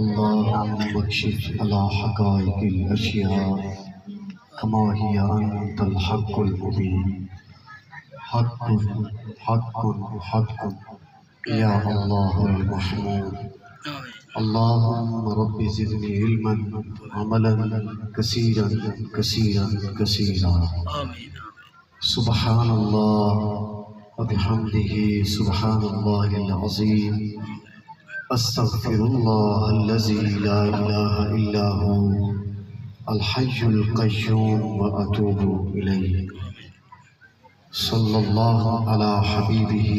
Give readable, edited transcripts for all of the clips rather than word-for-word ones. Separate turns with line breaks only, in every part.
اللهم اكشف على حقائق الأشياء كما هي أنت الحق المبين حق حق حق يا الله المحمود اللهم رب زدني علما عملا كثيرا كثيرا كثيرا
آمين
سبحان الله وبحمده سبحان الله العظيم أستغفر الله الذي لا إله إلا هو الحي القيوم وأتوب إليه صلى الله على حبيبه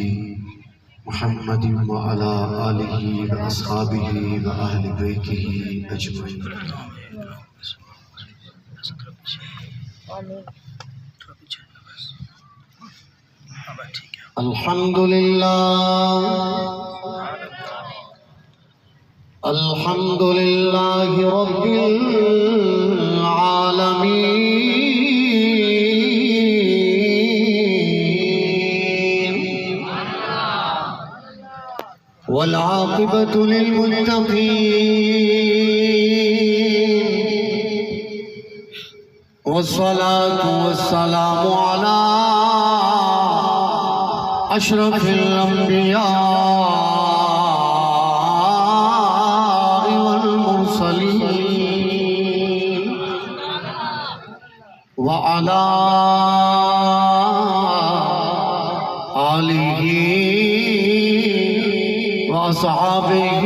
محمد وعلى آله وأصحابه وأهل بيته أجمعين الحمد لله الحمد لله رب العالمين والعاقبة للمتقين والصلاة والسلام على أشرف الأنبياء والمرسلين وعلى آله وأصحابه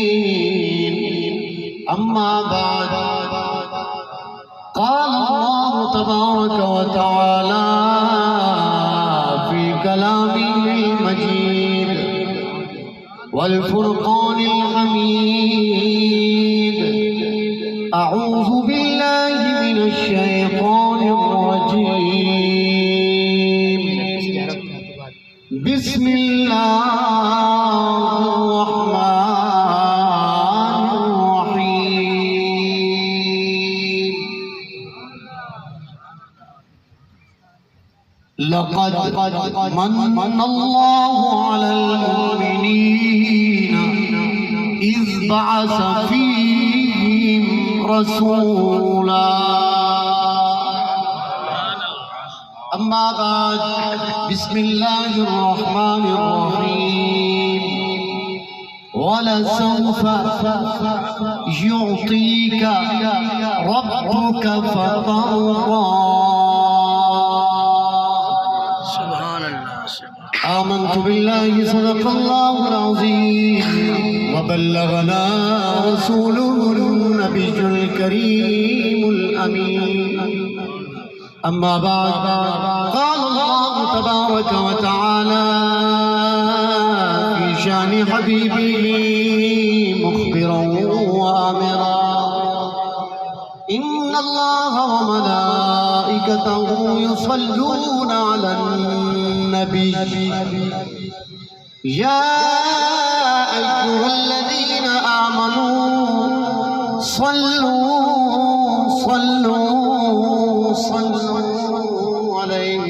أجمعين أما بعد قال الله تبارك وتعالى في كلامه المجيد والفرقان الحميد أعوذ بالله من الشيطان الرجيم بسم الله الرحمن الرحيم لقد من الله على المؤمنين إذ بعث فيهم رسولا أما بعد بسم الله الرحمن الرحيم ولسوف يعطيك ربك فترضى
سبحان الله
آمنت بالله صدق الله العظيم وبلغنا رسوله النبي الكريم الأمين أما بعد قال الله تبارك وتعالى في شان حبيبه مخبرا وآمرا إن الله وملائكته يصلون على النبي يا أيها الذين آمنوا صلوا عليه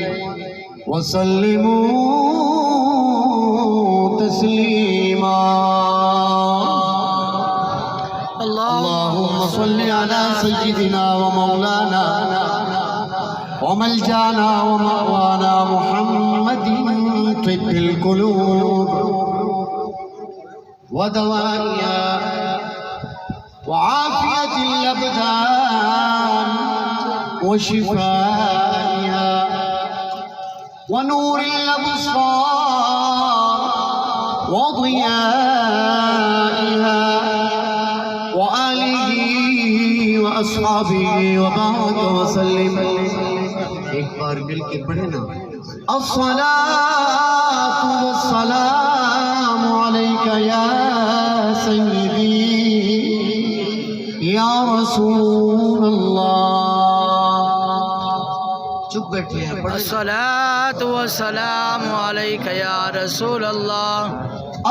وسلموا تسليما اللهم صل على سيدنا ومولانا وملجانا ومأوانا محمد طب القلوب ودوائها وعافية الأبدان وشفائها ونور الأبصار وضيائها وآله وأصحابه وبارك وسلم ایک بار مل کے پڑھیں نا الصلاة والسلام عليك يا سيدي يا رسول الله چپ بیٹھے ہیں
الصلاة والسلام عليك يا رسول الله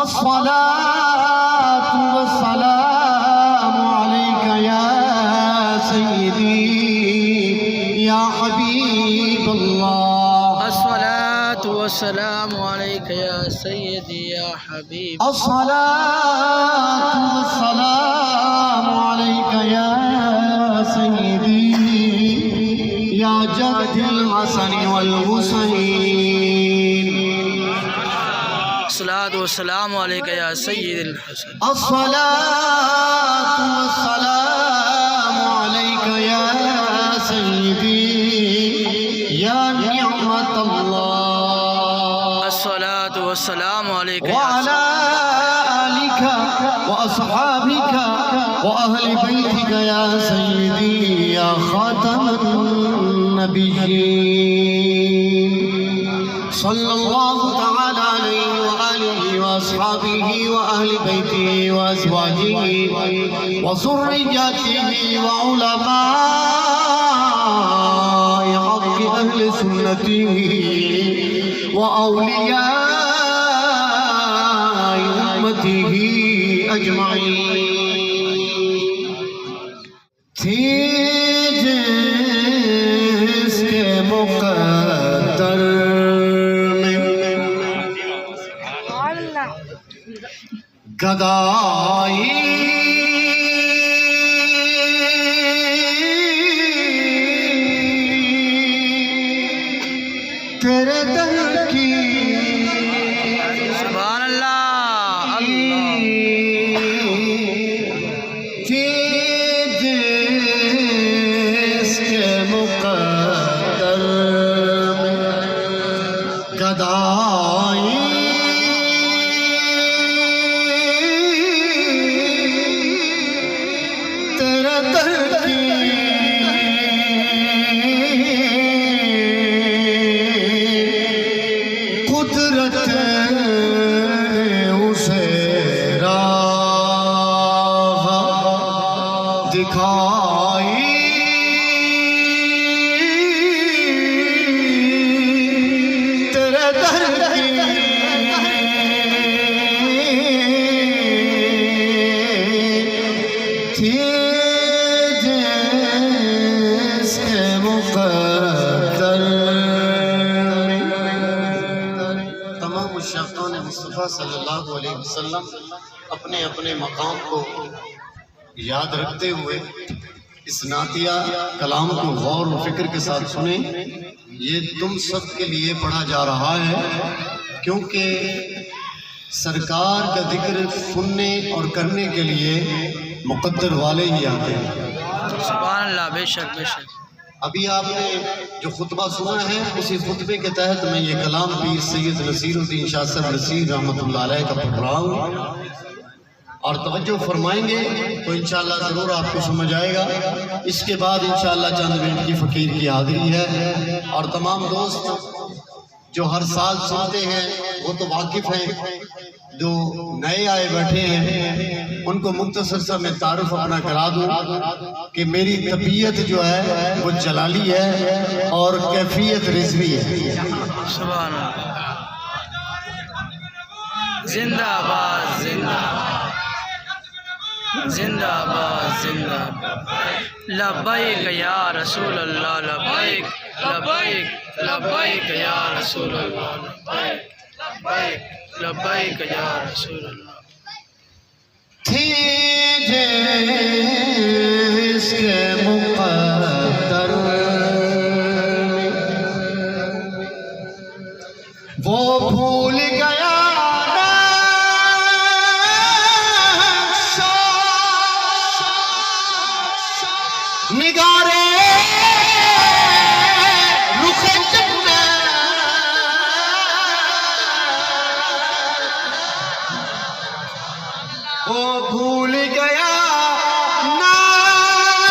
الصلاة والسلام عليك يا سيدي يا حبيب الله
الصلاة والسلام عليك يا سيدي يا حبيب
الصلاة والسلام عليك يا سيدي يا جد الحسن والحسين
الصلاة والسلام عليك يا سيد الحسن
الصلاة والسلام عليك يا سيدي يا نعمة الله
الصلاة والسلام عليك يا
وعلى آلك وأصحابك وأهل بيتك يا سيدي يا خاتم النبيين صلى الله تعالى عليه وآله وأصحابه وأهل بيته وأزواجه وذريته وعلماء حق أهل سنته وأولياء أمته أجمعين تھی جس کے مقدر میں گدائی تیرے در کی
سبحان اللہ اللہ
تھی جس کے مقدر میں گدائی تیرے در کی قدرت اسے راہ دکھائی تیرے در کی تھی جس کے مقدر میں تمام مشتاقان مصطفیٰ صلی اللہ علیہ وسلم اپنے اپنے مقام کو یاد رکھتے ہوئے اس نعتیہ کلام کو غور و فکر کے ساتھ سنیں. یہ تم سب کے لیے پڑھا جا رہا ہے کیونکہ سرکار کا ذکر سننے اور کرنے کے لیے مقدر والے ہی آتے ہیں.
سبحان اللہ بے شک بے شک.
ابھی آپ نے جو خطبہ سنا ہے اسی خطبے کے تحت میں یہ کلام پیر سید نصیر الدین شاہ صاحب نصیر رحمۃ اللہ علیہ کا پڑھ رہا ہوں اور توجہ فرمائیں گے تو انشاءاللہ ضرور آپ کو سمجھ آئے گا. اس کے بعد انشاءاللہ چند منٹ کی فقیر کی حاضری ہے اور تمام دوست جو ہر سال سنتے ہیں وہ تو واقف ہیں، جو نئے آئے بیٹھے ہیں ان کو مختصر سا میں تعارف اپنا کرا دوں کہ میری طبیعت جو ہے وہ جلالی ہے اور کیفیت رضوی ہے.
سبحان اللہ. زندہ باد زندہ زندہ باد زندہ باد. لبیک یا رسول اللہ لبیک لبیک لبیک یا رسول اللہ لبیک لبیک لبیک یا رسول اللہ.
تھی جس کے مقدر میں وہ بھول گیا نگارے رخ جنت وہ بھول گیا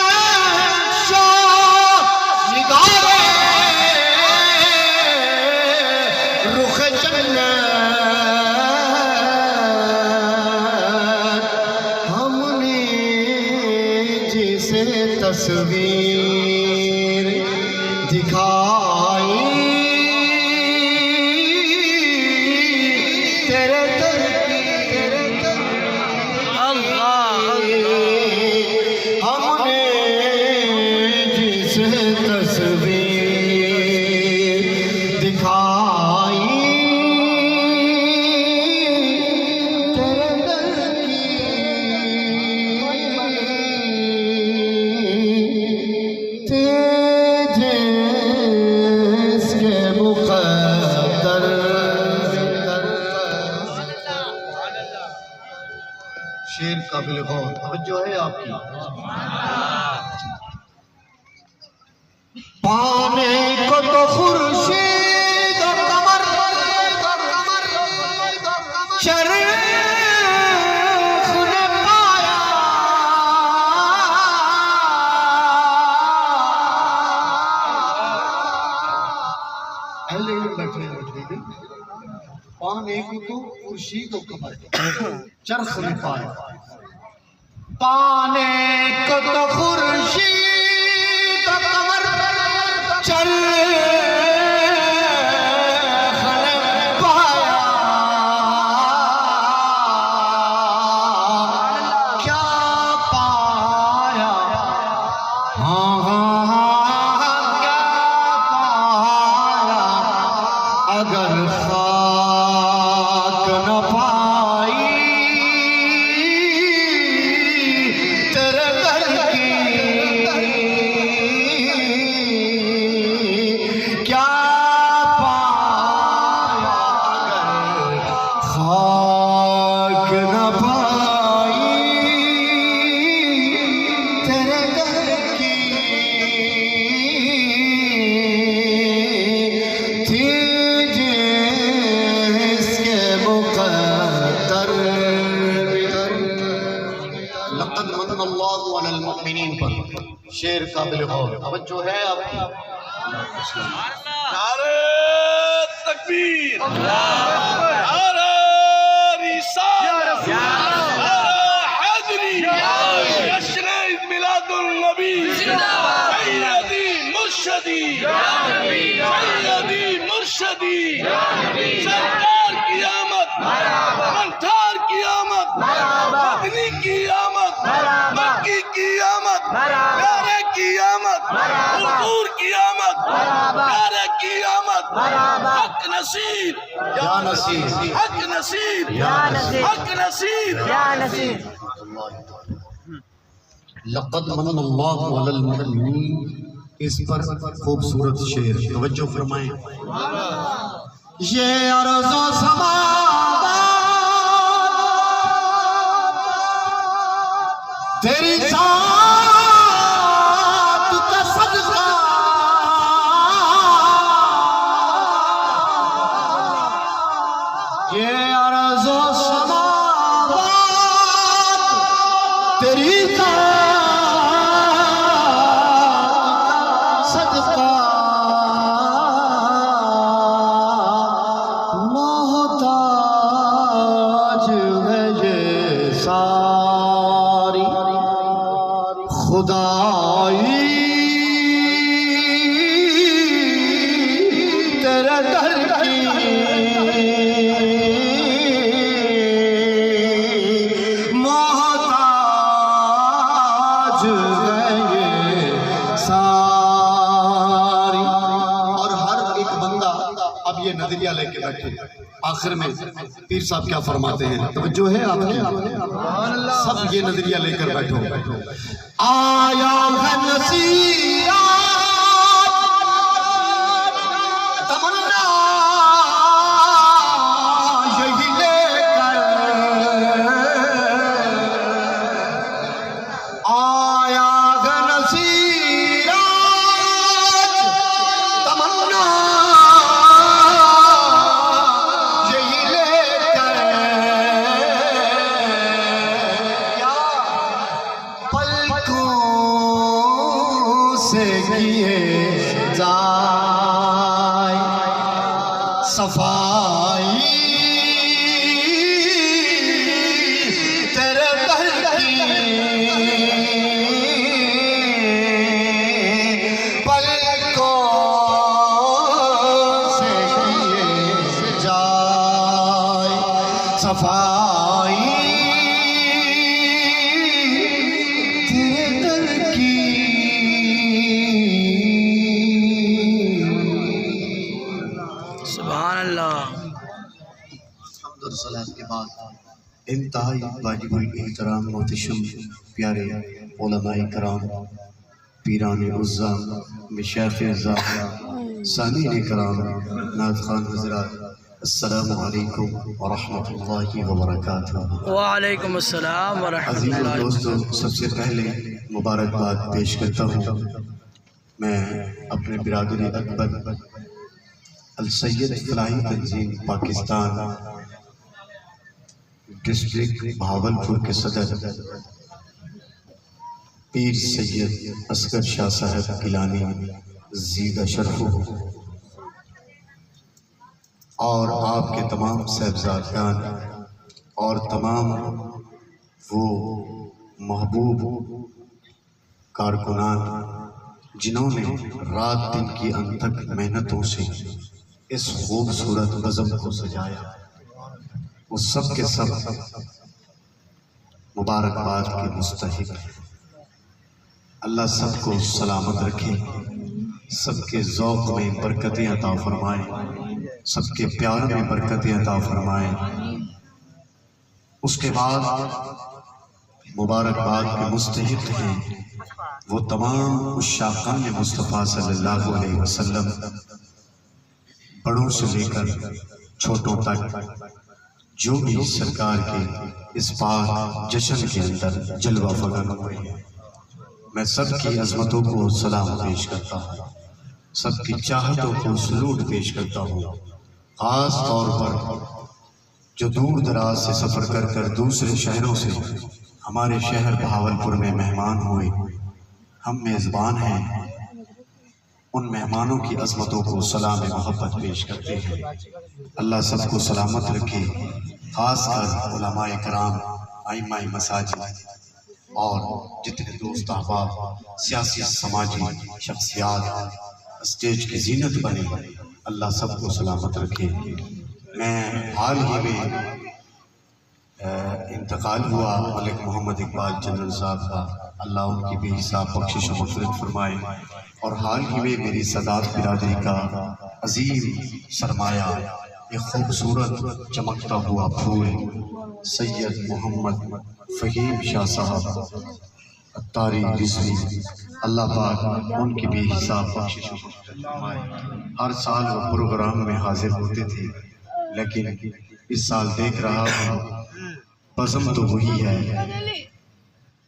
نقشہ نگارے رخ جنت ہم نے جسے تصویر دکھائی تیرے در کی
اللہ
ہم نے توجہ ہے آپ کی. پانے کو تو خورشید و قمر شرخ نے پایا. اہل علم بیٹھے پانے کو تو خورشید و قمر چرخ نے پایا. پانے کو تو خورشید و قمر چرخ نے پایا. کیا پایا؟ ہاں ہاں ہاں کیا پایا؟ اگر خاک نہ پائی تیرے گھر کی، کیا پایا؟ اگر خاک نہ پائی تیرے گھر کی، تھی جس کے مقدر. لقد من اللہ علی المؤمنین پر شعر قابل غور. توجہ ہے آپ کی.
نعرہ تکبیر، نعرہ رسالت، نعرہ حیدری، جشن عید میلاد النبی، سیدی مرشدی، سیدی مرشدی، سرکار کی آمد، منتھار کی آمد، مدنی کی آمد، مکی کی آمد، پیارے کی آمد، حضور کی آمد، پیارے کی آمد. حق نصیب
یا نصیب،
حق نصیب حق نصیب.
لقد من اللہ علی المؤمنین، اس پر خوبصورت شعر. توجہ فرمائیں. یہ عرض و سماوات تیری ذات کا صدقہ، یہ عرض و سماوات تیری ذات صدقہ، محتاج ہے یہ ساری خدائی تیرے در کی. محتاج ہے یہ ساری. اور ہر ایک بندہ اب یہ نظریہ لے کے بیٹھے. آخر میں پیر صاحب کیا فرماتے ہیں؟ توجہ ہے آپ کی. سب یہ نظریہ لے کر بیٹھو. آیا ہے نصیرات تمنا یہی لے کر، آیا ہے نصیرات تمنا یہی لے کر. کیا پلکوں سے کیے جائے صفائی تیرے در کی، پلکوں سے کیے جائے صفائی تیرے در کی.
سبحان اللہ.
حمد و صلاۃ کے بعد انتہائی واجب احترام محتشم پیارے علماء کرام، پیران عزا، مشایخ اعزا، سامعین کرام، نعت خوان حضرات، السلام علیکم ورحمۃ اللہ وبرکاتہ۔
وعلیکم السلام ورحمۃ
عزیز
اللہ۔
دوستوں، سب سے پہلے مبارکباد پیش کرتا ہوں میں اپنے برادری اکبر السید فلاحی تنظیم پاکستان ڈسٹرکٹ بہاولپور کے صدر پیر سید اصغر شاہ صاحب گیلانی زیدہ شرف اور آپ کے تمام صاحبزادگان اور تمام وہ محبوب کارکنان جنہوں نے رات دن کی انتھک محنتوں سے اس خوبصورت بزم کو سجایا، وہ سب کے سب مبارکباد کے مستحق ہیں۔ اللہ سب کو سلامت رکھے، سب کے ذوق میں برکتیں عطا فرمائے، سب کے پیار میں برکتیں عطا فرمائے۔ اس کے بعد مبارکباد کے مستحق ہیں وہ تمام عشاقان مصطفیٰ صلی اللہ علیہ وسلم، بڑوں سے لے کر چھوٹوں تک، جو بھی سرکار کے اس پاک جشن کے اندر جلوہ فغن ہوئے ہیں۔ میں سب کی عظمتوں کو سلام پیش کرتا ہوں، سب کی چاہتوں کو سلوٹ پیش کرتا ہوں، خاص طور پر جو دور دراز سے سفر کر کر دوسرے شہروں سے ہمارے شہر بہاولپور میں مہمان ہوئے، ہم میزبان ہیں، ان مہمانوں کی عظمتوں کو سلام محبت پیش کرتے ہیں۔ اللہ سب کو سلامت رکھے، خاص کر علماء کرام، ائمہ مساجد اور جتنے دوست احباب، سیاسی سماجی شخصیات اسٹیج کی زینت بنے، اللہ سب کو سلامت رکھے۔ میں حال ہی میں انتقال ہوا ملک محمد اقبال جنرل صاحب کا، اللہ ان کی بھی حساب بخشش و مغفرت فرمائے، اور حال ہی میں میری سادات برادری کا عظیم سرمایہ، یہ خوبصورت چمکتا ہوا پھول سید محمد فہیم شاہ صاحب اتاری رضوی، اللہ پاک ان کی بھی حساب بخشش و مغفرت فرمائے۔ ہر سال وہ پروگرام میں حاضر ہوتے تھے، لیکن اس سال دیکھ رہا ہوں بزم تو وہی ہے،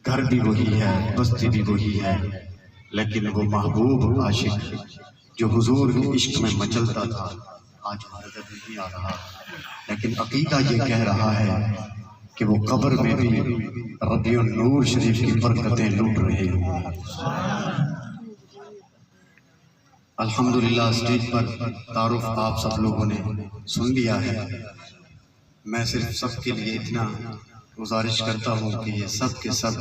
گھر بھی وہی ہے، بستی بھی وہی ہے، لیکن وہ محبوب عاشق جو حضور کے عشق میں مچلتا تھا آج نظر نہیں آ رہا، لیکن عقیدہ یہ کہہ رہا ہے کہ وہ قبر میں بھی ربیع النور شریف کی برکتیں لوٹ رہے ہوں۔ الحمدللہ اسٹیج پر تعارف آپ سب لوگوں نے سن لیا ہے، میں صرف سب کے لیے اتنا گزارش کرتا ہوں کہ یہ سب کے سب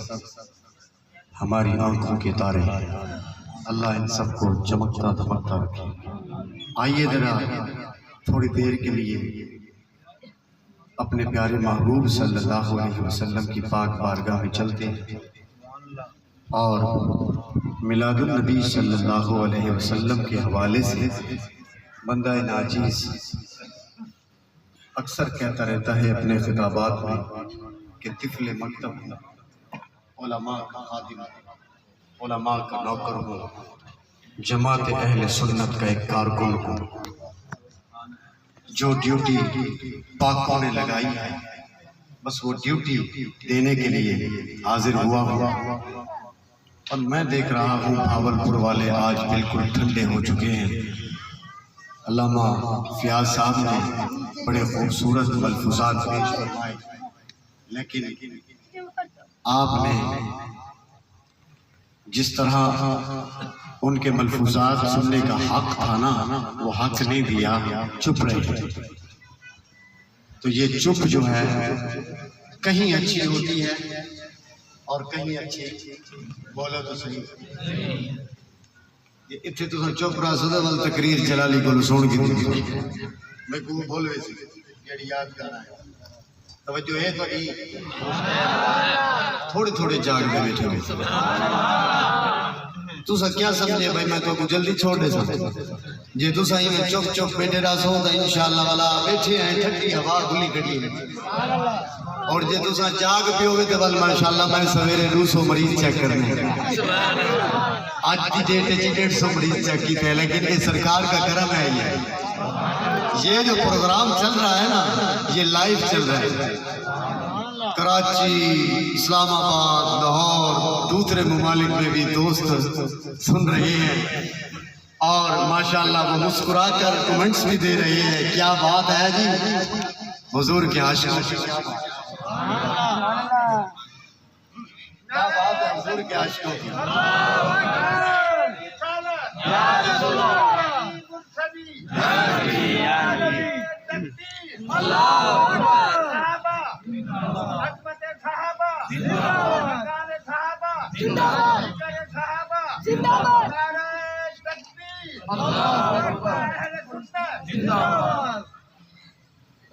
ہماری آنکھوں کے تارے ہیں، اللہ ان سب کو چمکتا دمکتا رکھے۔ آئیے ذرا تھوڑی دیر کے لیے اپنے پیارے محبوب صلی اللہ علیہ وسلم کی پاک بارگاہ میں چلتے ہیں اور میلاد النبی صلی اللہ علیہ وسلم کے حوالے سے بندہ ناچیز اکثر کہتا رہتا ہے اپنے خطابات میں کہ طفل مکتب ہوں، علماء کا خادم، علماء کا نوکر ہوں، جماعت اہل سنت کا ایک کارکن ہوں، جو ڈیوٹی پاکوں نے لگائی ہے بس وہ ڈیوٹی دینے کے لیے حاضر ہوا ہوں۔ اور میں دیکھ رہا ہوں بہاولپور والے آج بالکل ٹھنڈے ہو چکے ہیں۔ علامہ فیاض صاحب نے بڑے خوبصورت ملفوظات پیش فرمائے، لیکن آپ نے جس طرح ان کے ملفوظات سننے کا حق تھا نا، وہ حق نہیں دیا، چپ رہے۔ تو یہ چپ جو ہے کہیں اچھی ہوتی ہے اور کہیں اچھی، بولو تو صحیح۔ اتنے تو چپ رہا سدا ول تقریر جلالی کو سن کی دی میں کو بولوے سی جڑی یاد کرنا ہے، توجہ ہے تھوڑے تھوڑے جاگ دے بیٹھے ہوئے تسا کیا سمجھے بھائی میں تو کو جلدی چھوڑ دے سکتا جی تسا ہی میں چپ چپ بیٹھے رہا سو تو انشاءاللہ والا بیٹھے ہیں ٹھنڈی ہوا کھلی کھڑی ہے، اور جی تسا جاگ پہ ہوئے تو بل ماشاءاللہ میں سویرے 200 مریض چیک کرنے آج کی ڈیٹ 150 مریض چیک کی تھے، لیکن یہ سرکار کا کرم ہے، یہ یہ جو پروگرام چل رہا ہے نا یہ لائیو چل رہا ہے، کراچی، اسلام آباد، لاہور، دوسرے ممالک میں بھی دوست سن رہے ہیں اور ماشاءاللہ وہ مسکرا کر کمنٹس بھی دے رہے ہیں. کیا بات ہے جی، حضور کے عاشق، کیا بات ہے حضور کے عاشقوں کی.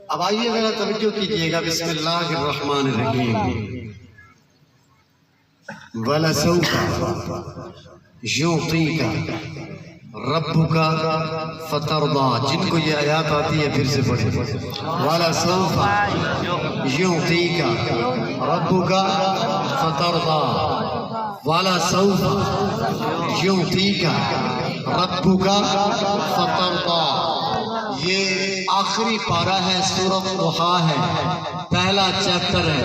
اب آئیے ذرا توجہ کیجئے گا. بسم اللہ الرحمن الرحیم. وَلَسَوْفَ يُعْطِيكَ رَبُّكَ فَتَرْضَىٰ. جن کو یہ آیات آتی ہے پھر سے پڑھیں. وَلَسَوْفَ يُعْطِيكَ رَبُّكَ فَتَرْضَىٰ. وَلَسَوْفَ يُعْطِيكَ رَبُّكَ فَتَرْضَىٰ. یہ آخری پارہ ہے، سورۃ ضحیٰ ہے، پہلا چیپٹر ہے.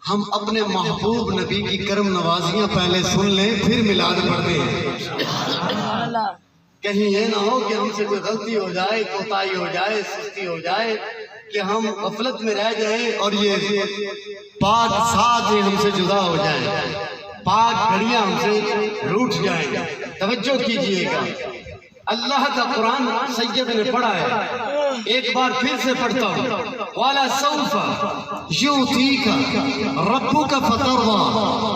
ہم اپنے محبوب نبی کی کرم نوازیاں پہلے سن لیں پھر میلاد پڑھتے ہیں. کہیں یہ نہ ہو کہ ہم سے کوئی غلطی ہو جائے، کوتاہی ہو جائے، سستی ہو جائے کہ ہم غفلت میں رہ جائیں اور یہ پاک ساتھ ہم سے جدا ہو جائیں، پاک گھڑیاں ہم سے روٹ جائیں. توجہ کیجئے گا، اللہ کا قرآن سید نے پڑھا ہے، ایک بار پھر سے پڑھتا ہوں. وَلَسَوْفَ يُعْطِيكَ رَبُّكَ فَتَرْضَىٰ.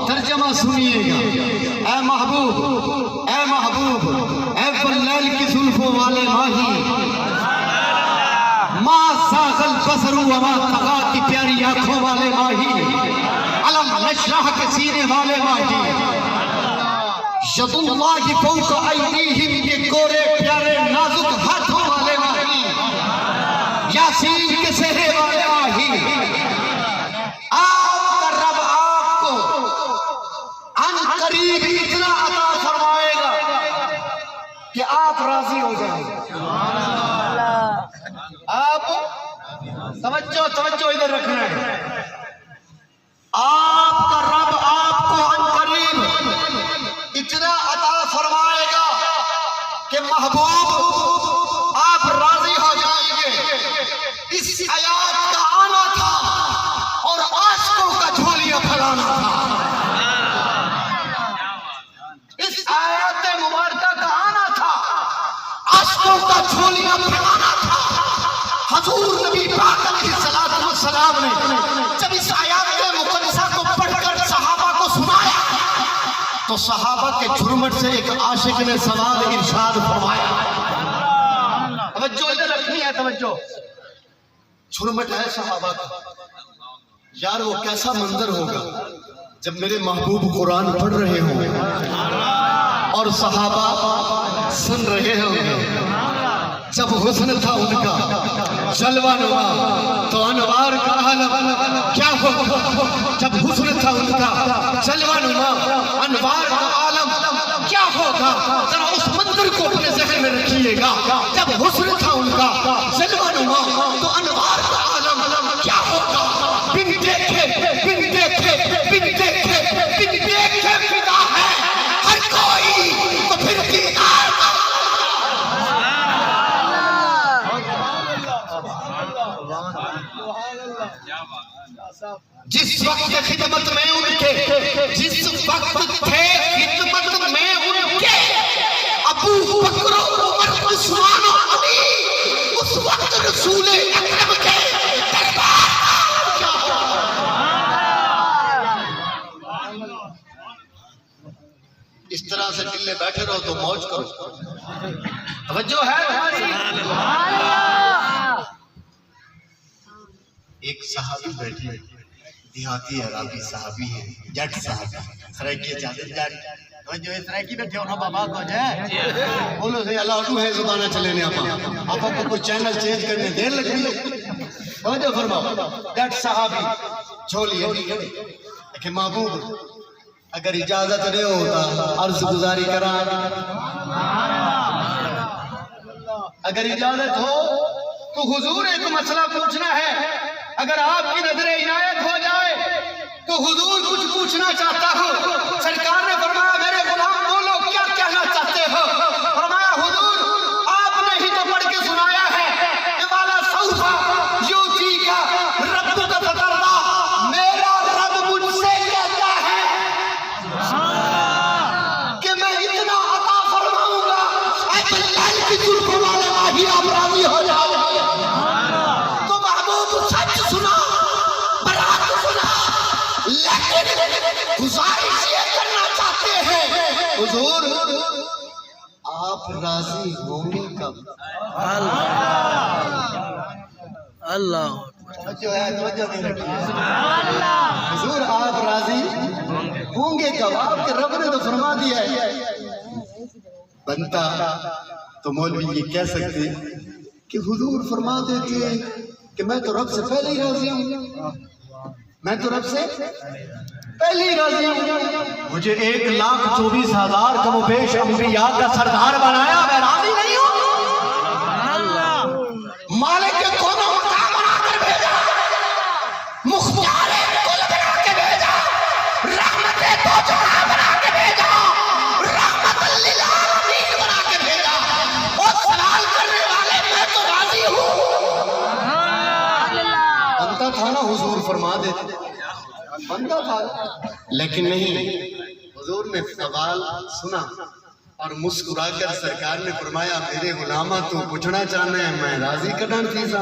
ترجمہ سنیے گا. اے محبوب، اے محبوب، اے واللیل کی زلفوں والے ماہی، ما زاغ البصر وما طغیٰ کی پیاری آنکھوں والے ماہی، علم نشرح کے سینے والے ماہی، ید اللہ فوق ایدیہم کے گورے پیارے نازک ہاتھوں والے ماہی، یاسین کے سہرے والے ماہی. آپ کا رب آپ کو ان قریب اتنا عطا فرمائے گا کہ آپ راضی ہو جائیں گے. آپ توجہ ادھر رکھنا ہے. آپ کا رب آپ کو ان قریب اتنا عطا فرمائے گا کہ محبوب آپ راضی ہو جائیں گے. اس آیات کا آنا تھا اور عاشقوں کا جھولیاں پھیلانا تھا. اس آیات مبارکہ کا آنا تھا، عاشقوں کا جھولیاں پھیلانا تھا. حضور نبی پاک علیہ السلام نے جب اس آیات مقدسہ کو پڑھ کر صحابہ کو سنایا تو صحابہ کے جھرمٹ سے ایک عاشق نے سوال ارشاد فرمایا. توجہ ادھر رکھنی ہے، توجہ. جھرمٹ ہے صحابہ کا. یار وہ کیسا منظر ہوگا جب میرے محبوب قرآن پڑھ رہے ہوں اور صحابہ سن رہے ہوں. جب حسن تھا ان کا جلوہ نما تو انوار کا عالم کیا ہوگا. جب حسن تھا ان کا جلوہ نما انوار کا عالم کیا ہوگا. ذرا اس منظر کو اپنے ذہن میں رکھیے گا. جب حسن تھا ان کا جلوہ نما تو انوار کا عالم کیا ہوگا. بن دیکھے بن دیکھے بن دیکھے بن دیکھے فدا ہے ہر کوئی تو پھر دیدار. جس وقت خدمت میں ان کے، جس وقت تھے خدمت میں ان کے ابو بکر و عمر عثمان و علی، اس وقت رسول اکرم کے دربار کیا اس طرح سے ٹلے بیٹھے رہو تو موج کرو. توجہ ہے ہماری. ایک صحابی بیٹھے، دیہاتی عربی صحابی ہے، جٹ صحابی، سرائکی جاتے جٹ. جو سرائکی بیٹھے ہونا بابا کو جائے بولو سے اللہ علیہ ہے زبانہ چلے آپ کو کوئی چینل چینج کرنے دیر لگی. توجہ فرماؤ. جٹ صحابی چھولی ہے کہ محبوب اگر اجازت نہیں ہوتا عرض گزاری کرا. اگر اجازت ہو تو حضور ایک مسئلہ پوچھنا ہے. اگر آپ کی نظر عنایت ہو جائے تو حضور کچھ پوچھنا چاہتا ہوں. سرکار نے فرمایا میرے غلام بولو کیا کہنا چاہتے ہو؟ فرمایا حضور آپ نے ہی تو پڑھ کے سنایا ہے کہ والا سوفا یوتی کا رب کا فترضا. میرا رب مجھ سے کہتا ہے کہ میں اتنا عطا فرماؤں گا اے لال کی زلفوں والے ماہی آپ راضی ہو جاؤ. تو محبوب سچ سنا برات سنا لیکن گزارش یہ کرنا چاہتے ہیں حضور آپ راضی ہوں گے کب؟
اللہ
حضور آپ راضی ہوں گے کب؟ آپ کے رب نے تو فرما دیا ہے. بنتا تو مولوی یہ کہہ سکتے کہ حضور فرما دیتے کہ میں تو رب سے پہلے ہی راضی ہوں. میں تو رب سے پہلے ہی راضی ہوں. مجھے 1,24,000 کم و بیش انبیاء کا سردار بنایا, میں راضی نہیں ہوں. مالک کے کونوں مقام بنا کر بھیجا, مختار کل بنا کے بھیجا, رحمت دو جہاں بنا کے بھیجا, رحمت للعالمین بنا کے بھیجا. اور سوال کرنے والے میں تو راضی ہوں. بنتا تھا نا حضور فرما دیتے, بنتا تھا, لیکن نہیں. حضور نے سوال سنا اور مسکرا کر سرکار نے فرمایا میرے غلامہ تو پوچھنا چاہنا ہے میں راضی کرنا تھی سا.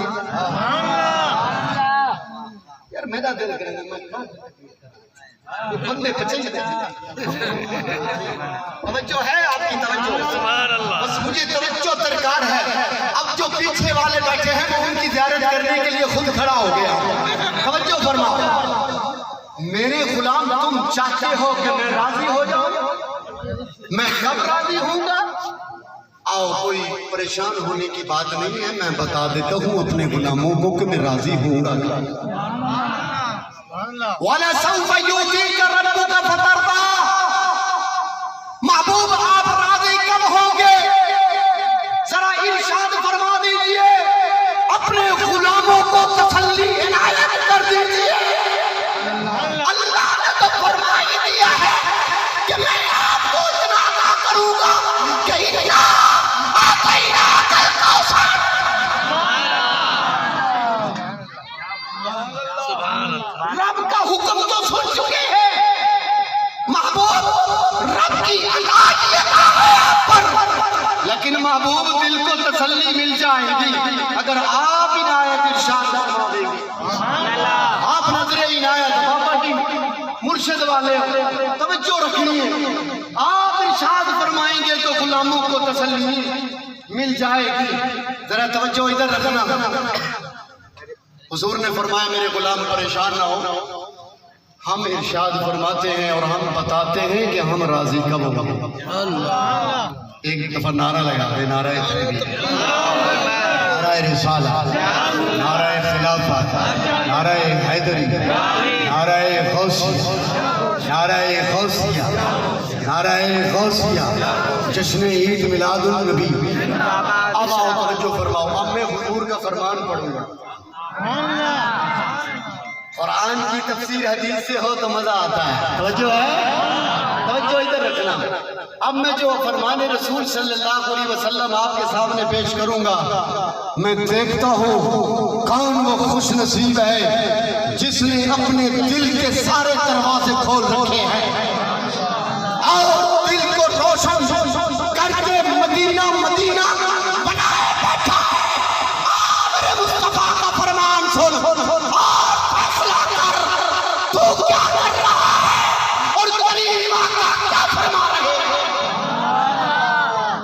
یار میرا دل کرے بندے پچھے توجہ ہے آپ کی توجہ, بس مجھے توجہ درکار ہے. اب جو پیچھے والے بیٹھے ہیں وہ ان کی زیارت کرنے کے لیے خود کھڑا ہو گیا. توجہ فرماؤ. میرے غلام تم چاہتے ہو کہ میں راضی ہو جاؤں, میں کب راضی ہوں گا؟ آؤ کوئی پریشان ہونے کی بات نہیں ہے, میں بتا دیتا ہوں اپنے غلاموں کو کہ میں راضی ہوں گا. وَلَسَوْفَ يُؤْتِيكَ رَبُّكَ فَتَرْضَىٰ. محبوب آپ راضی کب ہوں گے؟ ذرا ارشاد فرما دیجئے, اپنے غلاموں کو تسلی عنایت کر دیجئے. اللہ نے تو فرما ہی دیا ہے کہ میں آپ کو اتنا عطا کروں گا کہ اِنَّا أَعْطَيْنَاكَ الْكَوْثَرَ. رب کا حکم تو سن چکے ہیں محبوب, رب کی عنایت ہے آپ پر, لیکن محبوب دل کو تسلی مل جائے گی اگر آپ عنایت ارشاد فرما دیں گے. آپ نظر عنایت بابا جی مرشد والے توجہ رکھنی ہے. آپ ارشاد فرمائیں گے تو غلاموں کو تسلی مل جائے گی. ذرا توجہ ادھر رکھنا. حضور نے فرمایا میرے غلام پریشان نہ ہو, ہم ارشاد فرماتے ہیں اور ہم بتاتے ہیں کہ ہم راضی کب ہوں گے. ایک دفعہ نعرہ لگا دے, نعرہ تکبیر, نعرہ رسالہ, نعرہ خلافت, نعرہ حیدری, نعرہ غوثیہ, نعرہ غوثیہ, نعرہ غوثیہ, جشن عید میلاد النبی. اب آؤ توجہ فرماؤ, اب میں حضور کا فرمان پڑھوں گا. قرآن کی تفسیر حدیث سے ہو تو مزہ آتا ہے. توجہ ہے, توجہ ادھر رکھنا. اب میں جو فرمان رسول صلی اللہ علیہ وسلم آپ کے سامنے پیش کروں گا, میں دیکھتا ہوں کون وہ خوش نصیب ہے جس نے اپنے دل کے سارے دروازے کھول رکھے ہیں اور دل کو روشن کر کے مدینہ مدینہ بنائے بیٹھا ہے. میرے مصطفیٰ کا فرمان سن اور فیصلہ کر, تو کیا کر رہا ہے اور تیری ایمان کا کیا فرما رہے ہیں.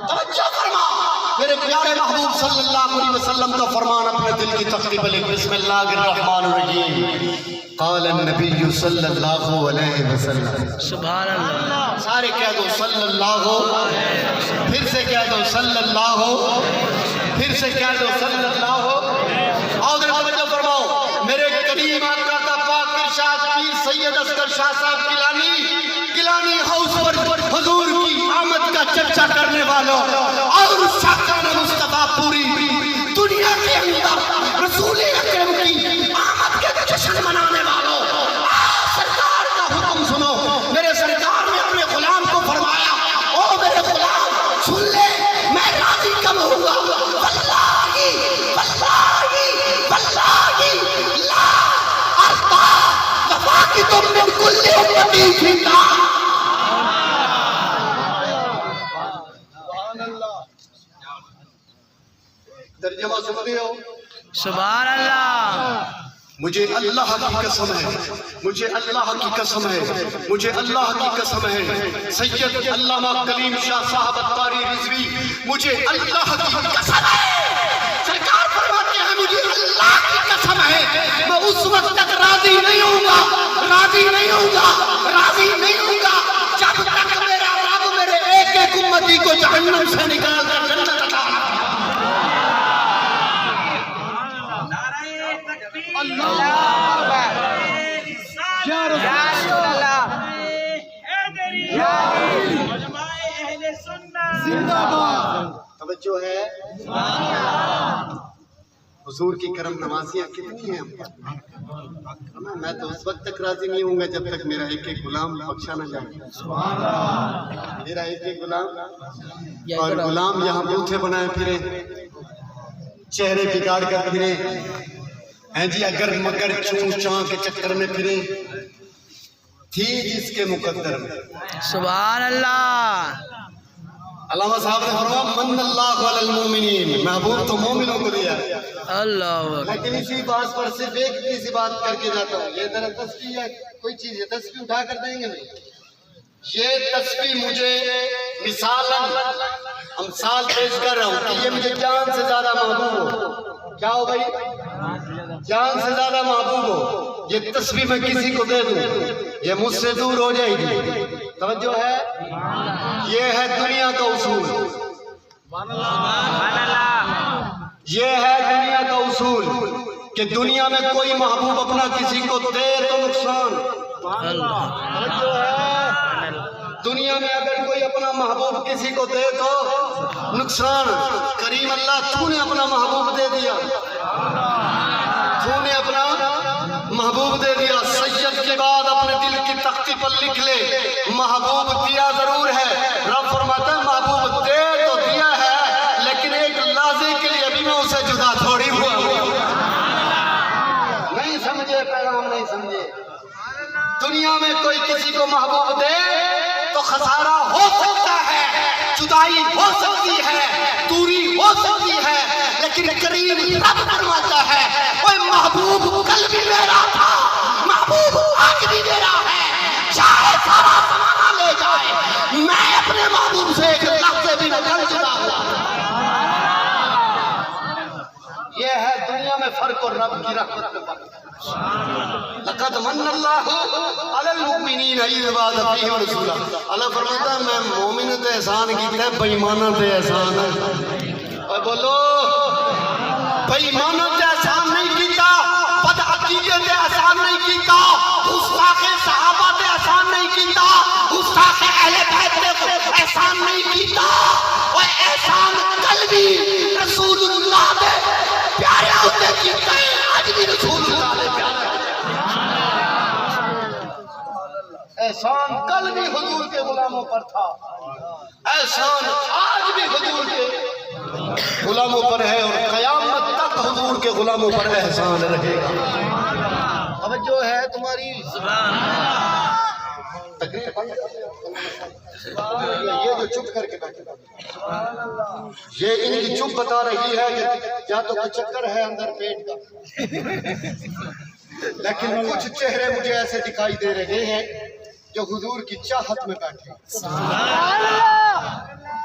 توجہ فرما. میرے پیارے محبوب صلی اللہ علیہ وسلم کا فرمان اپنے دل کی تختی پہ لکھ. بسم اللہ الرحمن الرحیم. قال النبی صلی اللہ علیہ وسلم. سبحان اللہ. سارے کہہ دو صلی اللہ, پھر سے کہہ دو صلی اللہ, پھر سے کہہ دو صلی اللہ. اور توجہ فرماؤ. میرے کریم آقا کا پاک ارشاد پیر سید اصغر شاہ صاحب گیلانی ہاؤس پر حضور کی آمد کا چرچا کرنے والوں اور شاکران مصطفیٰ پوری واحد من كل أمتي في النار. ترجمہ سنتے ہو؟
سبحان اللہ.
مجھے اللہ کی قسم ہے، مجھے اللہ کی قسم ہے، مجھے اللہ کی قسم ہے، سید علامہ کلیم شاہ صاحب الطاری رضوی، مجھے اللہ کی قسم ہے. سرکار فرماتے ہیں مجھے اللہ کی قسم ہے، میں اس وقت تک راضی نہیں ہوں گا، راضی نہیں ہوں گا، راضی نہیں ہوں گا جب تک میرا رب میرے ایک ایک امتی کو جہنم سے نکال کر جنت عطا نہ فرمائے. توجہ ہے؟ حضور کی کرم نوازیاں کتنی ہیں ہم پر. میں تو اس وقت تک راضی نہیں ہوں گا جب تک میرا ایک ایک غلام بخشا نہ جائے. میرا ایک ایک غلام، اور غلام یہاں بوتھے بنائے پھرے، چہرے بگاڑ کر پھرے ہیں جی، اگر مگر چون چاں کے چکر میں پھرے، تھی جس کے مقدر میں.
سبحان اللہ.
علامہ صاحب نے فرمایا من اللہ علی المومنین، محبوب تو مومنوں کو دیا.
اللہ اکبر.
لیکن اسی بات پر صرف ایک سی بات کر کے جاتا ہوں، یہ ذرا تسبیح ہے، کوئی چیز ہے تسبیح اٹھا کر دیں گے نہیں. یہ تسبیح مجھے مثالاً امثال پیش کر رہا ہوں کہ یہ مجھے جان سے زیادہ محبوب ہو. کیا ہو بھائی؟ جان سے زیادہ محبوب ہو. یہ تسبیح میں کسی کو دے دوں یہ مجھ سے دور ہو جائے گی. توجہ ہے؟ یہ ہے دنیا کا اصول. یہ ہے دنیا کا اصول کہ دنیا میں کوئی محبوب اپنا کسی کو دے تو نقصان. توجہ ہے؟ دنیا میں اگر کوئی اپنا محبوب کسی کو دے تو نقصان. کریم اللہ تو نے اپنا محبوب دے دیا، تو نے اپنا محبوب دے دیا. سید کے بعد اپنے دل کی تختی پر لکھ لے محبوب دیا ضرور ہے. رب فرماتا ہے محبوب دے تو دیا ہے، لیکن ایک لحظے کے لیے ابھی میں اسے جدا تھوڑی ہوا. نہیں سمجھے پیغام، نہیں سمجھے. دنیا میں کوئی کسی کو محبوب دے تو خسارہ ہو سکتا ہے، جدائی ہو سکتی ہے، دوری ہو سکتی ہے، لیکن کریم رب فرماتا ہے وہ محبوب کل بھی میرا تھا، محبوب آج بھی میرا ہے، چاہے سارا زمانہ لے جائے میں اپنے محبوب سے ایک لحظے بھی نہ جدا ہوا. یہ ہے دنیا میں فرق اور رب کی رحمت میں فرق. لقد من اللہ علی المؤمنین اذ بعث فیہم رسولا. اللہ فرماتا ہے میں مومن تے احسان کیتا ہے، بے ایماناں تے احسان ہے. اور بولو بے ایماناں تے احسان نہیں کیتا، بد عقیدے تے احسان نہیں کیتا، گستاخ صحابہ تے احسان نہیں کیتا، گستاخ اہل بیت تے احسان نہیں کیتا. وہ احسان کل بھی رسول اللہ دے پیارے ہوتے کیتا ہے، آج بھی رسول اللہ دے پیارے. احسان کل بھی حضور کے غلاموں پر تھا، احسان آج بھی حضور کے غلاموں پر ہے، اور قیامت تک حضور کے غلاموں پر احسان رہے گا. توجہ ہے تمہاری؟ یہ جو چپ کر کے بیٹھے یہ ان کی چپ بتا رہی ہے کہ یا تو کچھ چکر ہے اندر پیٹ کا، لیکن کچھ چہرے مجھے ایسے دکھائی دے رہے ہیں جو حضور کی چاہت میں بیٹھے.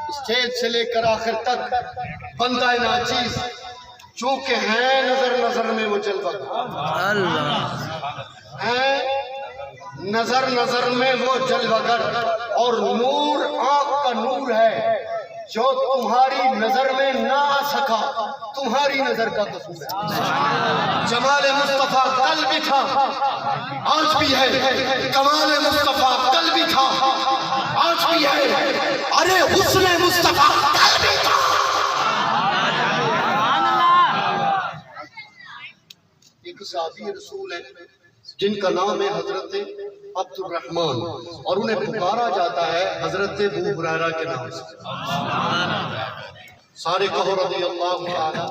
اسٹیج سے لے کر آخر تک بندہ ناچیز چونکہ ہیں نظر نظر میں وہ جلوہ ہیں، نظر نظر میں وہ جلوہ گر، اور نور آنکھ کا نور ہے جو تمہاری نظر میں نہ آ سکا، تمہاری نظر کا قصور ہے. جمال مصطفیٰ کل بھی تھا آج بھی ہے، کمال مصطفیٰ کل بھی تھا آج بھی ہے، ارے حسن مصطفیٰ کل بھی تھا. ایک صحابی رسول ہے جن کا نام ہے حضرت عبد الرحمن، اور انہیں پکارا جاتا ہے حضرت ابو ہریرہ کے نام سے. سارے کہو رضی اللہ تعالی.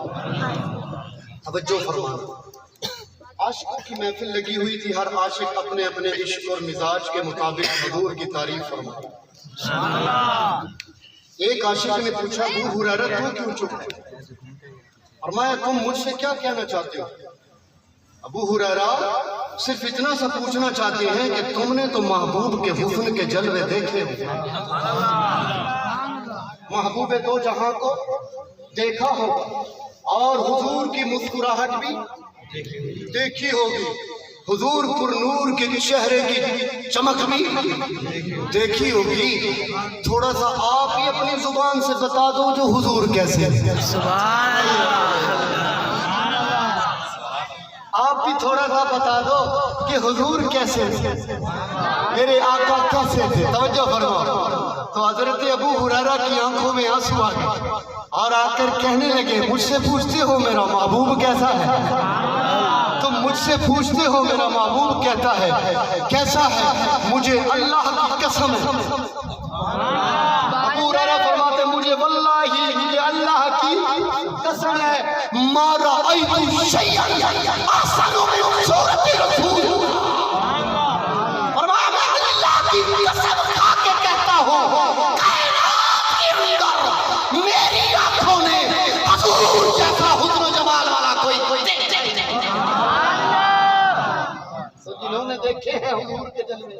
توجہ فرمانا. عاشقوں کی محفل لگی ہوئی تھی، ہر عاشق اپنے اپنے عشق اور مزاج کے مطابق حضور کی تعریف فرمایا۔ ایک عاشق نے پوچھا ابو ہریرہ تو کیوں چپ؟ فرمایا تم مجھ سے کیا کہنا چاہتے ہو؟ ابو ہریرہ صرف اتنا سا پوچھنا چاہتے ہیں کہ تم نے تو محبوب کے حسن کے جلوے دیکھے ہو، محبوب دو جہاں کو دیکھا ہوگا، اور حضور کی مسکراہٹ بھی دیکھی ہوگی، حضور پر نور کے چہرے کی چمک بھی دیکھی ہوگی۔ تھوڑا سا آپ ہی اپنی زبان سے بتا دو جو حضور کیسے ہیں۔
سبحان اللہ،
آپ بھی تھوڑا سا بتا دو کہ حضور کیسے تھے، میرے آقا کیسے تھے۔ توجہ فرماؤ۔ تو حضرت ابو ہریرہ کی آنکھوں میں آنسو آ گئے اور آ کر کہنے لگے مجھ سے پوچھتے ہو میرا محبوب کیسا ہے؟ تم مجھ سے پوچھتے ہو میرا محبوب کہتا ہے کیسا ہے؟ مجھے اللہ کی قسم ہے، ابو ہریرہ فرماتے مجھے واللہ یہ اللہ کی قسم ہے ما رأیت شیئا احسن من صورت رسول، فرمایا میں اللہ کی قسم کھا کے کہتا ہوں کائنات کے اندر میری آنکھوں نے حضور جیسا حسن و جمال والا کوئی دیکھا نہیں۔ جنہوں نے دیکھے ہیں حضور کے جلوے،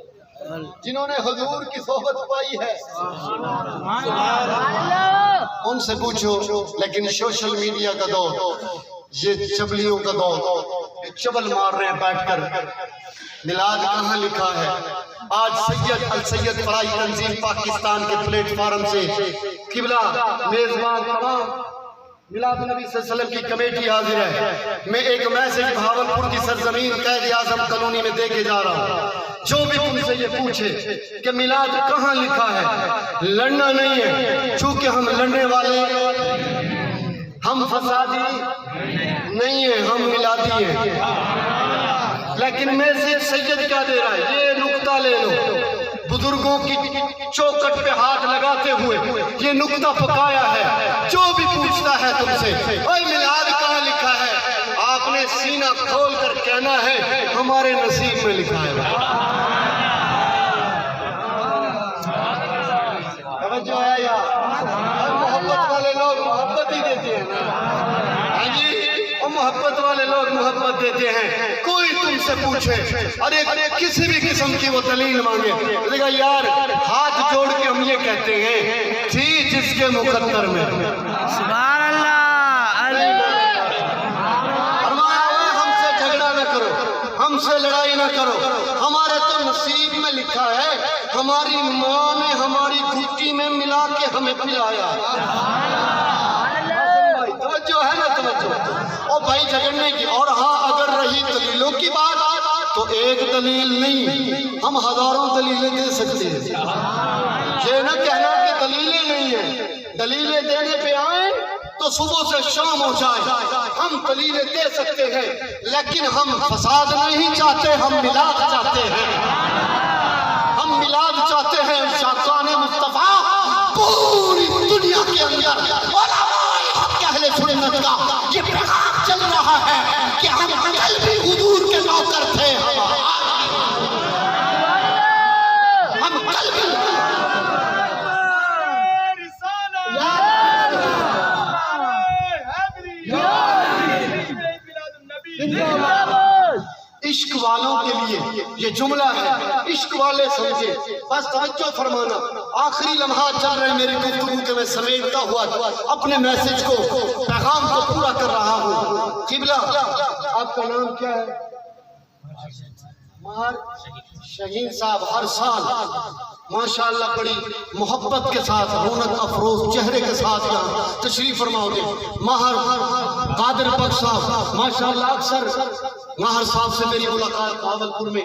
جنہوں نے حضور کی صحبت پائی ہے، ان سے پوچھو۔ لیکن سوشل میڈیا کا دور، یہ چبلیوں کا دور، یہ چبل مار رہے ہیں بیٹھ کر میلاد کہاں لکھا ہے۔ آج سید السید فلاحی تنظیم پاکستان کے پلیٹ فارم سے قبلہ میزبان تمام میلاد نبی صلی اللہ علیہ وسلم کی کمیٹی حاضر ہے۔ میں ایک میسج بھاولپور کی سرزمین قائد اعظم کالونی میں دے کے جا رہا ہوں، جو بھی تم سے یہ پوچھے کہ میلاد کہاں لکھا ہے، لڑنا نہیں ہے، چونکہ ہم لڑنے والے، ہم فسادی نہیں ہیں، ہم میلادی ہیں۔ لیکن میسج سید کیا دے رہا ہے، یہ نقطہ لے لو، بزرگوں کی چوکٹ پہ ہاتھ لگاتے ہوئے یہ نقطہ پکایا ہے۔ جو بھی پوچھتا ہے تم سے اوہ میلاد کہاں لکھا ہے، آپ نے سینہ کھول کر کہنا ہے ہمارے نصیب میں لکھا ہے۔ توجہ ہے یا محبت والے لوگ محبت ہی دیتے ہیں نا جی، اور محبت والے لوگ محبت دیتے ہیں۔ کوئی تم سے پوچھے ارے کسی بھی قسم کی وہ دلیل مانگے، دیکھا یار ہاتھ جوڑ کے ہم یہ کہتے ہیں تھی جس کے مقدر میں۔
سبحان اللہ،
فرمایا ہم سے جھگڑا نہ کرو، ہم سے لڑائی نہ کرو، ہمارے تو نصیب میں لکھا ہے، ہماری ماں نے ہماری گھٹی میں ملا کے ہمیں پلایا۔ توجہ ہے نا، توجہ۔ اور بھائی جھگڑنے کی، اور ہاں اگر رہی دلیلوں کی بات تو ایک دلیل نہیں، ہم ہزاروں دلیلیں دے سکتے ہیں۔ یہ نہ کہنا کہ دلیلیں نہیں ہیں، دلیلیں دینے پہ آئیں تو صبح سے شام ہو جائے، ہم دلیلیں دے سکتے ہیں، لیکن ہم فساد نہیں چاہتے، ہم میلاد چاہتے ہیں، ہم میلاد چاہتے ہیں۔ شاقان مصطفیٰ پوری دنیا کے اندر اہل سنت کا یہ پیغام چل رہا ہے کہ ہم کل بھی حضور کے نوکر تھے، ہم کل بھی عشق والوں کے لیے یہ جملہ ہے، عشق والے سمجھے، بس توجہ فرمانا۔ آخری لمحات چل رہے ہیں میری گفتگو کے، میں سمیٹتا ہوا اپنے میسج کو، پیغام کو پورا کر رہا ہوں۔ قبلہ آپ کا نام کیا ہے؟ مہر شہین صاحب ہر سال ماشاءاللہ بڑی محبت کے ساتھ، رونق افروز چہرے کے ساتھ یہاں تشریف فرماؤ گے۔ ماہر قادر بخش صاحب ماشاءاللہ، اکثر ماہر صاحب سے میری ملاقات بھاولپور میں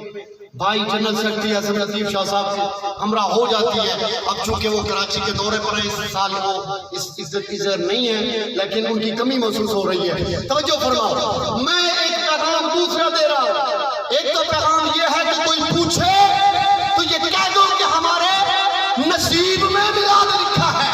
بھائی جنرل سیکرٹری حسن لطیف شاہ صاحب سے ہمراہ ہو جاتی ہے۔ اب چونکہ وہ کراچی کے دورے پر ہیں، اس سال وہ اس عزت کی زر نہیں ہے، لیکن ان کی کمی محسوس ہو رہی ہے۔ توجہ فرماؤ، میں ایک پیغام دوسرا دے رہا ہوں۔ ایک تو پیغام یہ ہے کہ کوئی پوچھے تو یہ کہہ دو کہ ہمارے نصیب میں میلاد لکھا ہے۔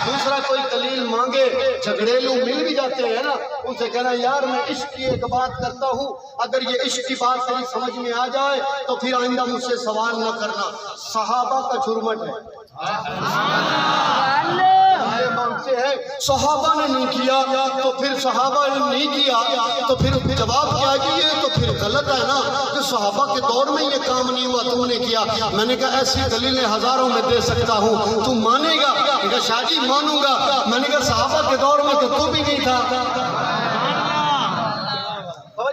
دوسرا کوئی دلیل مانگے جھگڑیلو مل بھی جاتے ہیں نا، ان سے کہنا یار میں عشق کی ایک بات کرتا ہوں، اگر یہ عشق کی بات تیری سمجھ میں آ جائے تو پھر آئندہ مجھ سے سوال نہ کرنا۔ صحابہ کا جھرمٹ ہے، یہ مانگتے ہیں صحابہ نے نہیں کیا تو پھر صحابہ نے نہیں کیا تو پھر جواب کیا کہ یہ تو پھر غلط ہے نا کہ صحابہ کے دور میں یہ کام نہیں ہوا تم نے کیا۔ میں نے کہا ایسی دلیلیں ہزاروں میں دے سکتا ہوں، تم مانے گا؟ میں کہا شاہ جی مانوں گا۔ میں نے کہا صحابہ کے دور میں تو بھی نہیں تھا۔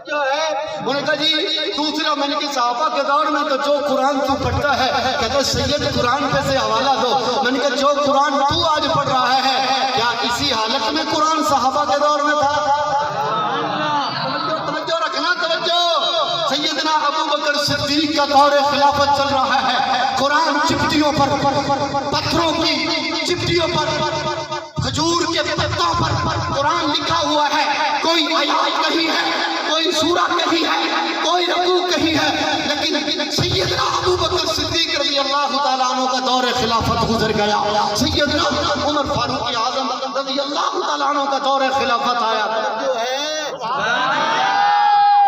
جو ہے انہوں نے کہا جی دوسرا، میں نے کہا صحابہ کے دور میں تو جو قرآن تو پڑھتا ہے، کہتا ہے سید قرآن پہ سے حوالہ دو۔ میں نے کہا جو قرآن تو آج پڑھ رہا ہے کیا اسی حالت میں قرآن صحابہ کے دور میں تھا؟ توجہ رکھنا، توجہ۔ سیدنا ابو بکر صدیق کا دور خلافت چل رہا ہے، قرآن چپٹیوں پر، پتھروں کی چپٹیوں پر، کھجور کے پتوں پر قرآن لکھا ہوا ہے، کوئی آیات کہیں ہے، کوئی سورہ کہیں ہے، کوئی رکوع کہیں ہے، لیکن سیدنا ابو بکر صدیق رضی اللہ تعالیٰ عنہ کا دور خلافت گزر گیا، سیدنا عمر فاروق اعظم رضی اللہ تعالیٰ عنہ کا دور خلافت آیا۔ جو ہے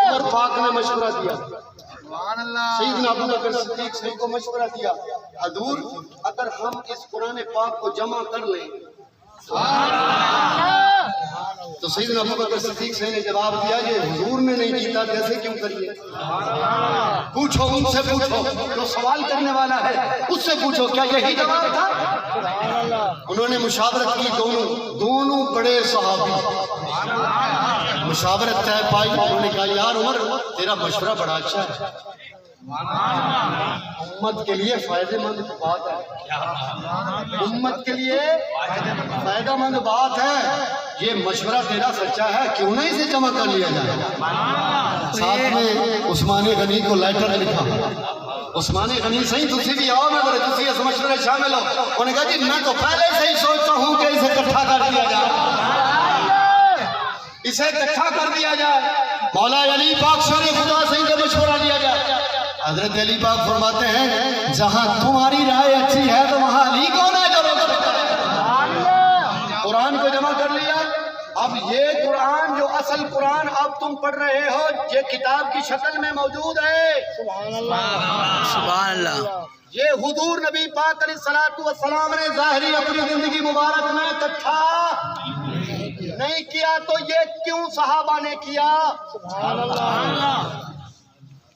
عمر پاک نے مشورہ دیا، سیدنا ابو بکر صدیق سے کو مشورہ دیا، حضور اگر ہم اس قرآن پاک کو جمع کر لیں تو سیدنا ابو بکر صدیق سے نے جواب دیا یہ حضور نے نہیں کیتا جیسے کیوں کریے؟ پوچھو ان سے، پوچھو جو سوال کرنے والا ہے اس سے پوچھو کیا یہی جواب تھا؟ انہوں نے مشاورت کی، دونوں بڑے صحابی مشاورت طے پائی۔ انہوں نے کہا یار عمر تیرا مشورہ بڑا اچھا ہے، امت کے لیے فائدہ مند بات ہے، امت کے لیے فائدہ مند بات ہے، یہ مشورہ تیرا سچا ہے، کیوں نہ اسے جمع کر لیا جائے؟ ساتھ میں عثمان غنی کو لیٹر لکھا، عثمان غنی صحیح تسی بھی آؤ میں بڑے تسی اس مشورے شامل ہو۔ انہوں نے کہا جی میں تو پہلے سے ہی سوچتا ہوں کہ اسے اکٹھا کر دیا جائے، اسے اکٹھا کر دیا جائے، مولا علی پاک شیر خدا سے یہ مشورہ لیا جائے۔ حضرت علی پاک فرماتے ہیں جہاں تمہاری رائے اچھی ہے تو وہاں علی کون ہے جو روک سکتا ہے؟ قرآن کو جمع کر لیا۔ اب یہ قرآن جو اصل قرآن اب تم پڑھ رہے ہو یہ کتاب کی شکل میں موجود ہے، سبحان اللہ۔ یہ حضور نبی پاک علیہ السلام نے ظاہری اپنی زندگی مبارک میں اکٹھا نہیں کیا تو یہ کیوں صحابہ نے کیا؟ سبحان اللہ۔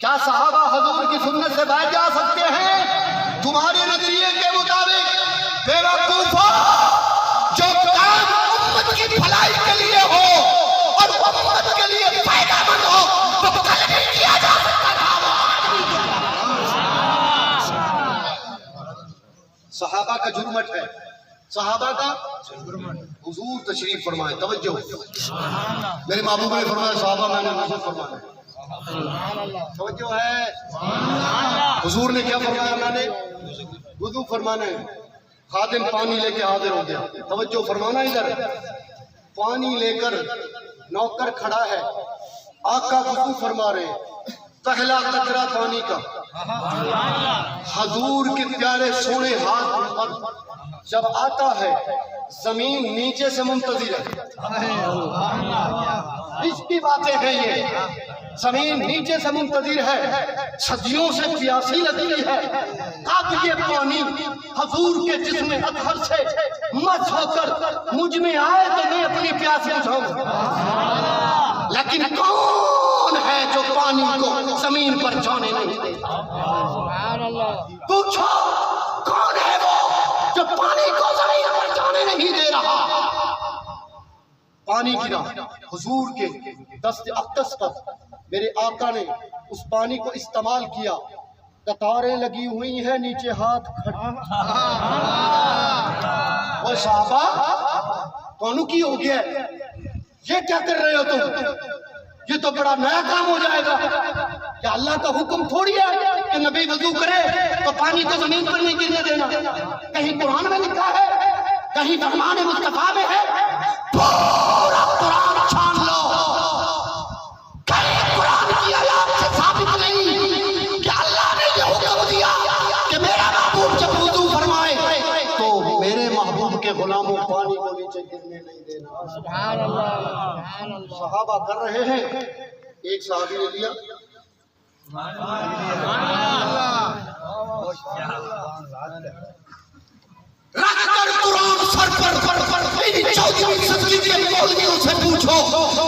کیا صحابہ حضور کی سنت سے باہر جا سکتے ہیں؟ تمہارے نظریے کے مطابق بے وقوفو، جو کام امت کی بھلائی کے لیے ہو اور امت کے لیے فائدہ مند ہو وہ کل نہیں کیا جا سکتا تھا۔ صحابہ کا جرمٹ ہے، صحابہ کا حضور تشریف فرمائے، توجہ۔ میرے محبوب نے فرمایا صحابہ میں نے حضور فرمایا، توجہ ہے۔ حضور نے کیا فرمایا؟ میں نے وضو فرمانا ہے، خادم پانی لے کے حاضر ہو گیا، توجہ فرمانا ادھر، پانی لے کر نوکر کھڑا ہے، آقا وضو فرما رہے ہیں، پہلا قطرہ پانی کا حضور کے پیارے سونے ہاتھ پر جب آتا ہے زمین نیچے سے منتظر ہے، اس کی باتیں ہیں یہ، زمین نیچے سے منتظر ہے، صدیوں سے پیاسی لگی ہے، اب یہ پانی حضور کے جسم اطہر سے مس ہو کر مجھ میں آئے تو میں اپنی پیاس بجھاؤں، لیکن کون ہے جو پانی کو زمین پر جانے نہیں دیتا؟ پوچھو کون ہے وہ جو پانی کو زمین پر جانے نہیں دے رہا؟ پانی گرا حضور کے دست اقدس پر، میرے آقا نے اس پانی کو استعمال کیا، قطاریں لگی ہوئی ہیں نیچے ہاتھ کھڑے۔ وہ صحابہ کونوں کی ہو گیا یہ کیا کر رہے ہو تم؟ یہ تو بڑا نیا کام ہو جائے گا، کیا اللہ کا حکم تھوڑی ہے کہ نبی وضو کرے تو پانی کو زمین پر نہیں گرنے دینا؟ کہیں قرآن میں لکھا ہے، کہیں فرمان مصطفیٰ میں ہے؟ پورا قرآن چھان لو، کہیں قرآن کی آیات سے ثابت نہیں کہ اللہ نے یہ حکم دیا کہ میرا محبوب جب وضو فرمائے تو میرے محبوب کے غلاموں پانی کو نیچے گرنے نہیں دینا. صحابہ کر رہے ہیں. ایک صحابی نے لیا رکھ کر قرآن سر پر ان 14ویں صدی کے مولویوں سے پوچھو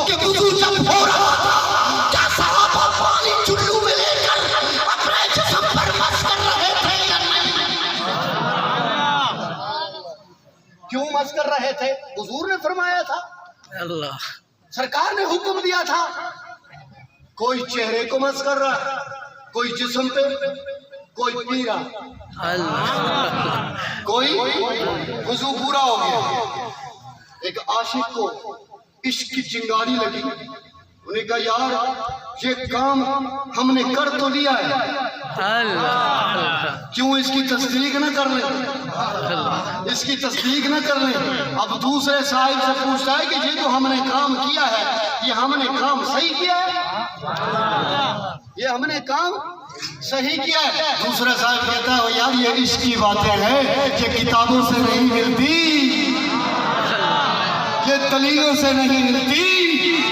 کہ وضو جب ہو رہا تھا کیا صحابہ پانی چلو میں لے کر اپنے جسم پر مس کر رہے تھے یا نہیں؟ کیوں مس کر رہے تھے؟ حضور نے فرمایا تھا,
اللہ
سرکار نے حکم دیا تھا. کوئی چہرے کو مس کر رہا ہے, کوئی جسم پہ, کوئی پی رہا,
اللہ
کوئی وضو پورا ہو گیا. ایک عاشق کو عشق کی چنگاری لگی, انہوں نے کہا یار یہ کام ہم نے کر تو لیا ہے,
اللہ
کیوں اس کی تصدیق نہ کر لیں, اس کی تصدیق نہ کر لیں. اب دوسرے صاحب سے پوچھتا ہے کہ یہ جو ہم نے کام کیا ہے یہ ہم نے کام صحیح کیا ہے, یہ ہم نے کام صحیح کیا ہے. دوسرا صاحب کہتا ہے یار یہ عشق کی باتیں ہیں, یہ کتابوں سے نہیں ملتی, یہ دلیلوں سے نہیں ملتی,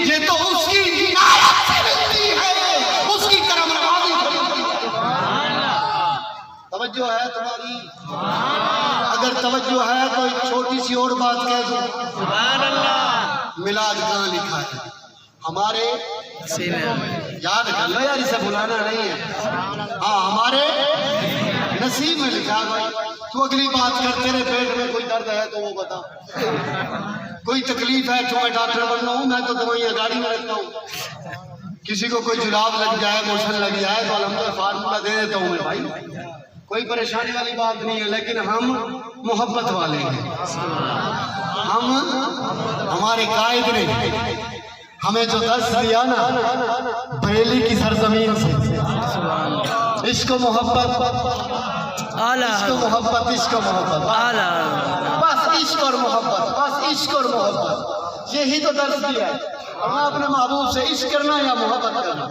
یہ تو اس کی عنایت سے ملتی ہے, اس کی کرم نوازی سے ملتی ہے. توجہ ہے تمہاری؟ اگر توجہ ہے تو ایک چھوٹی سی اور بات کہہ دوں. میلاد کہاں لکھا ہے؟ ہمارے
سینے میں.
یاد کر لو یار, اسے بلانا نہیں ہے. ہاں ہمارے نصیب میں لکھا ہے. تو اگلی بات کر, تیرے پیٹ میں کوئی درد ہے تو وہ بتا, کوئی تکلیف ہے تو میں ڈاکٹر بن رہا ہوں, میں تو دوائیاں گاڑی میں رکھتا ہوں. کسی کو کوئی جلاب لگ جائے, موشن لگ جائے تو الحمدللہ فارمولہ دے دیتا ہوں میں بھائی, کوئی پریشانی والی بات نہیں ہے. لیکن ہم محبت والے ہیں, ہم ہمارے قائد نے ہمیں جو درس دیا نا بریلی کی سرزمین سے, عشق و محبت, عشق و محبت, عشق و محبت, بس عشق اور محبت, بس عشق اور محبت, یہی تو درس دیا ہے. اور میں اپنے محبوب سے عشق کرنا یا محبت کرنا,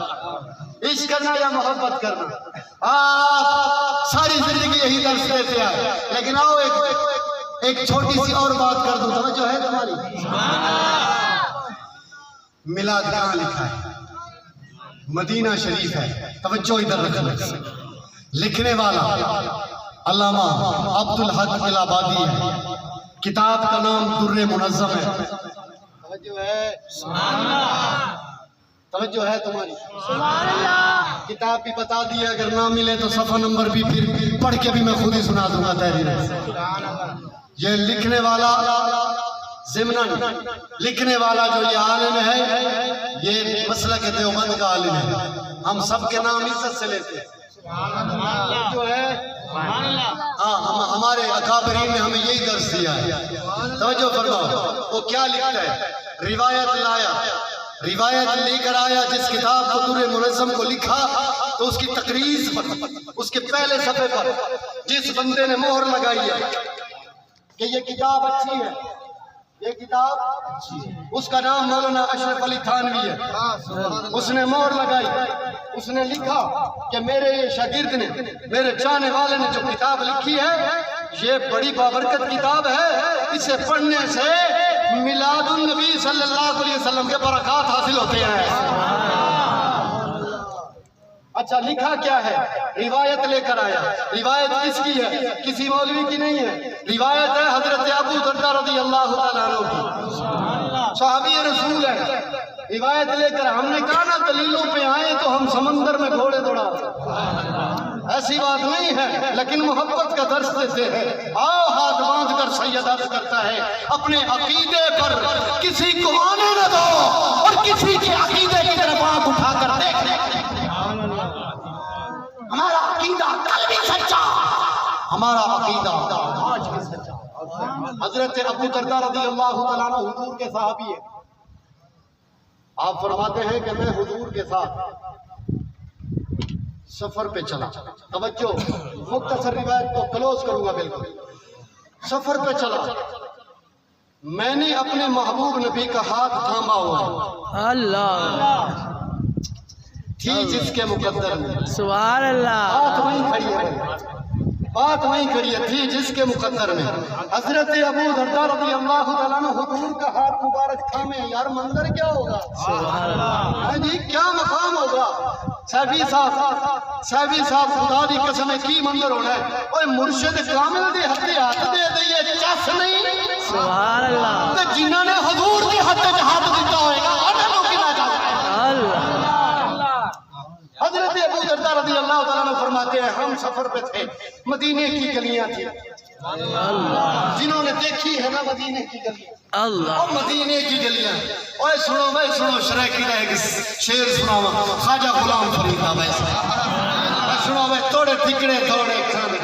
عشق کرنا یا محبت کرنا, آپ ساری زندگی یہی درس دیتے ہیں. لیکن آؤ ایک چھوٹی سی اور بات کر دوں, توجہ ہے تمہاری؟ میلاد کہاں لکھا ہے؟ مدینہ شریف ہے. توجہ ادھر رکھنا. لکھنے والا علامہ عبد الحق الآبادی ہے, کتاب کا نام در منظم ہے. توجہ ہے؟ توجہ ہے تمہاری؟ کتاب بھی بتا دی, اگر نہ ملے تو صفحہ نمبر بھی پھر پڑھ کے بھی میں خود ہی سنا دوں گا تحریر سے. یہ لکھنے والا ضمناً لکھنے والا جو یہ عالم ہے یہ مسلک دیوبند کا عالم ہے. ہم سب کے نام عزت سے لیتے ہیں. جو ہے ہاں ہمارے اکابرین نے ہمیں یہی درس دیا ہے. توجہ فرماؤ, وہ کیا لکھتا ہے؟ روایت لایا, روایت لے کر آیا. جس کتاب کو در منظم کو لکھا تو اس کی تقریر پر, اس کے پہلے صفحے پر جس بندے نے مہر لگائی ہے کہ یہ کتاب اچھی ہے, یہ کتاب, اس کا نام مولانا اشرف علی تھانوی ہے. اس نے مہر لگائی, اس نے لکھا کہ میرے شاگرد نے, میرے چاہنے والے نے جو کتاب لکھی ہے یہ بڑی بابرکت کتاب ہے, اسے پڑھنے سے میلاد النبی صلی اللہ علیہ وسلم کے برکات حاصل ہوتے ہیں. اچھا لکھا کیا ہے؟ روایت لے کر آیا. روایت کس کی ہے؟ کسی مولوی کی نہیں ہے. روایت ہے حضرت ابو دردہ رضی اللہ تعالیٰ عنہ کی, صحابی رسول ہے. روایت لے کر ہم نے کہا نا دلیلوں پہ آئے تو ہم سمندر میں گھوڑے دوڑا, ایسی بات نہیں ہے, لیکن محبت کا درس دیتے ہیں. آؤ ہاتھ باندھ کر سید عرض کرتا ہے اپنے عقیدے پر کسی کو آنے نہ دو, اور کسی کے عقیدے کی طرف آنکھ اٹھا کر دیکھنے. ہمارا عقیدہ کل بھی سچا, ہمارا عقیدہ آج بھی سچا. حضرت ابو دردہ رضی اللہ تعالیٰ عنہ حضور کے صحابی ہے. آپ فرماتے ہیں کہ میں حضور کے ساتھ سفر پہ چلا. توجہ, مختصر روایت کو کلوز کروں گا بالکل. سفر پہ چلا, میں نے اپنے محبوب نبی کا ہاتھ تھاما ہوا ہے.
اللہ
تھی جس کے مقدر میں,
سبحان اللہ,
ہاتھ وہیں کھڑی ہے. بات وہیں کھڑی تھی جس کے مقدر میں حضرت ابو درداء رضی اللہ تعالیٰ عنہ حضور کا ہاتھ مبارک تھامے. یار منظر کیا ہوگا, جی کیا مقام ہوگا. سیفی صاحب خدا دی قسم کی منظر ہونا ہے. اوے مرشد کامل دے ہاتھ دے دئیے چس نہیں.
سبحان اللہ.
تے جنہاں نے حضور دی ہاتھ وچ ہاتھ دتا ہوئے گا انہاں نوں کنا چاہتا.
اللہ.
حضرت ابو درداء رضی اللہ تعالیٰ عنہ فرماتے ہیں ہم سفر پہ تھے, مدینے کی گلیاں تھیں. جنہوں نے دیکھی ہے نا مدینے کی گلیاں,
اللہ.
مدینے کی گلیاں. اوے سنو بھائی سنو, شریکی کا ایک شعر سناوا, خواجہ غلام فرید کا بھائی سنو بھائی. توڑے ٹکڑے توڑے کھانے.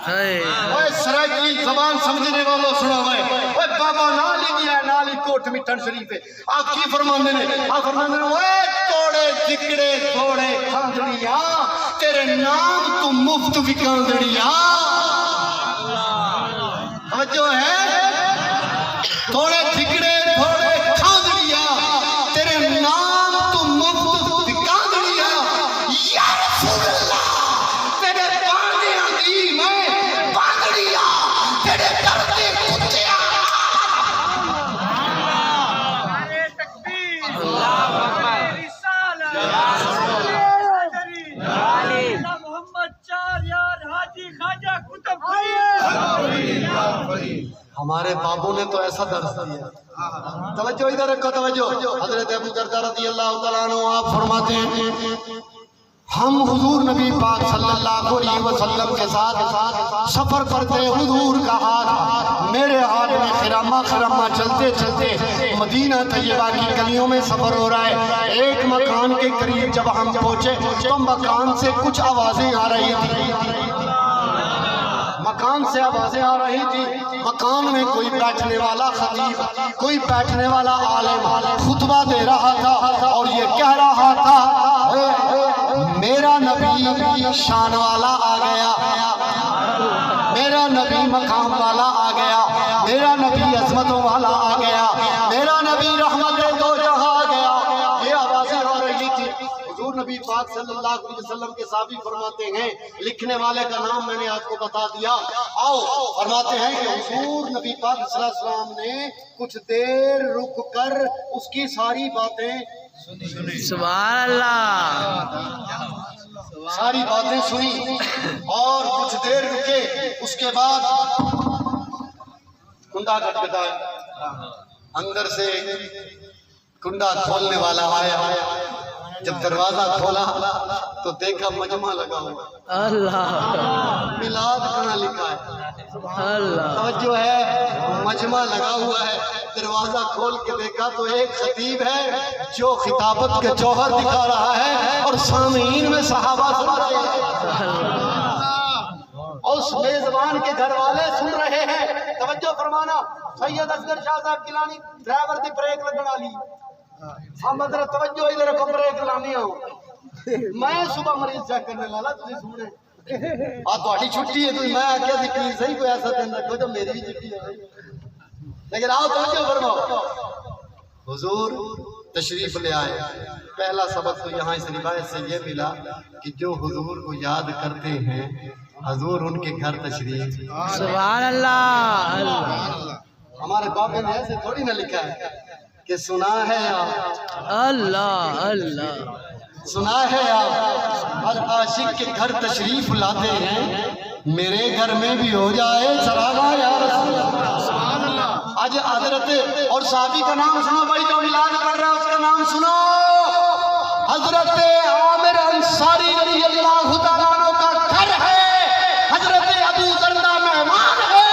اوے سرائکی زبان سمجھنے والوں سنو بھائی. اوے بابا نالی گیا نالی کوٹ مٹن شریف ہے. آپ کی فرماندے نے, آپ فرماندے نے اوے توڑے ٹکڑے توڑے کھاندڑیاں تیرے نام تو مفت وکاندڑیاں. توجہ ہے, تھوڑے ٹھکڑے تھوڑے کھاندڑیاں تیرے نام تو مفت وکاندڑیاں. یا رسول اللہ تیرے باندیاں دی میں باندڑیاں تیرے دردے کتیاں. ہمارے بابوں نے تو ایسا درس دیا. توجہ ادھر رکھو توجہ. حضرت ابو درداء رضی اللہ تعالیٰ عنہ آپ فرماتے ہیں ہم حضور نبی پاک صلی اللہ علیہ وسلم کے ساتھ سفر کرتے, حضور کا ہاتھ میرے ہاتھ میں خرامہ خرامہ چلتے چلتے مدینہ طیبہ کی گلیوں میں سفر ہو رہا ہے. ایک مکان کے قریب جب ہم پہنچے تو مکان سے کچھ آوازیں آ رہی تھی. مکان سے آوازیں آ رہی تھی. مکان میں کوئی بیٹھنے والا خطیب, کوئی بیٹھنے والا عالم خطبہ دے رہا تھا اور یہ کہہ رہا تھا میرا نبی شان والا آ گیا, میرا نبی مقام والا آ گیا, میرا نبی عظمتوں والا آ گیا, میرا نبی رحمت دو جہاں آ گیا. یہ آوازیں آ رہی تھی. حضور نبی پاک صلی اللہ علیہ وسلم کے صحابی فرماتے ہیں, لکھنے والے کا نام میں نے آپ کو بتا دیا. آؤ فرماتے ہیں کہ حضور نبی پاک صلی اللہ علیہ وسلم نے کچھ دیر رک کر اس کی ساری باتیں
سبحان اللہ.
ساری باتیں سنی اور کچھ دیر رکے. اس کے بعد کنڈا کھٹکھٹایا, اندر سے کنڈا کھولنے والا آیا. جب دروازہ کھولا تو دیکھا مجمع لگا ہوا.
اللہ.
میلاد کہاں لکھا ہے,
اللہ.
توجہ ہے, مجمع لگا ہوا ہے. دروازہ کھول کے دیکھا تو ایک خطیب ہے جو خطابت کے جوہر دکھا رہا ہے اور سامعین میں صحابہ سن رہے ہیں اور اس میزبان کے گھر والے سن رہے ہیں. توجہ فرمانا, سید اصغر شاہ صاحب گیلانی ڈرائیور دی بریک لگن والی. ہم ادھر توجہ ادھر کو بریک لانی ہو. میں صبح مریض چیک کرنے والا تسی سنے تہاڈی چھٹی ہے, میں آکھیا سی کی صحیح کوئی ایسا دن رکھو جو میری بھی چھٹی ہے. لیکن آؤ توجہ فرماؤ. حضور تشریف لے آئے. پہلا سبق تو یہاں اس روایت سے یہ ملا کہ جو حضور کو یاد کرتے ہیں حضور ان کے گھر تشریف.
سبحان اللہ.
ہمارے بابے نے ایسے تھوڑی نہ لکھا ہے کہ سنا ہے آپ,
اللہ. اللہ.
سنا ہے آپ ہر عاشق کے گھر تشریف لاتے ہیں, میرے گھر میں بھی ہو جائے سراغا یا رسول اللہ. آج حضرت اور صحابی کا نام سنو بھائی, جو میلاد پڑھ رہا ہے اس کا نام سنو. حضرت عامر انصاری رضی اللہ تعالیٰ عنہ کا گھر ہے. حضرت ابو درداء مہمان ہے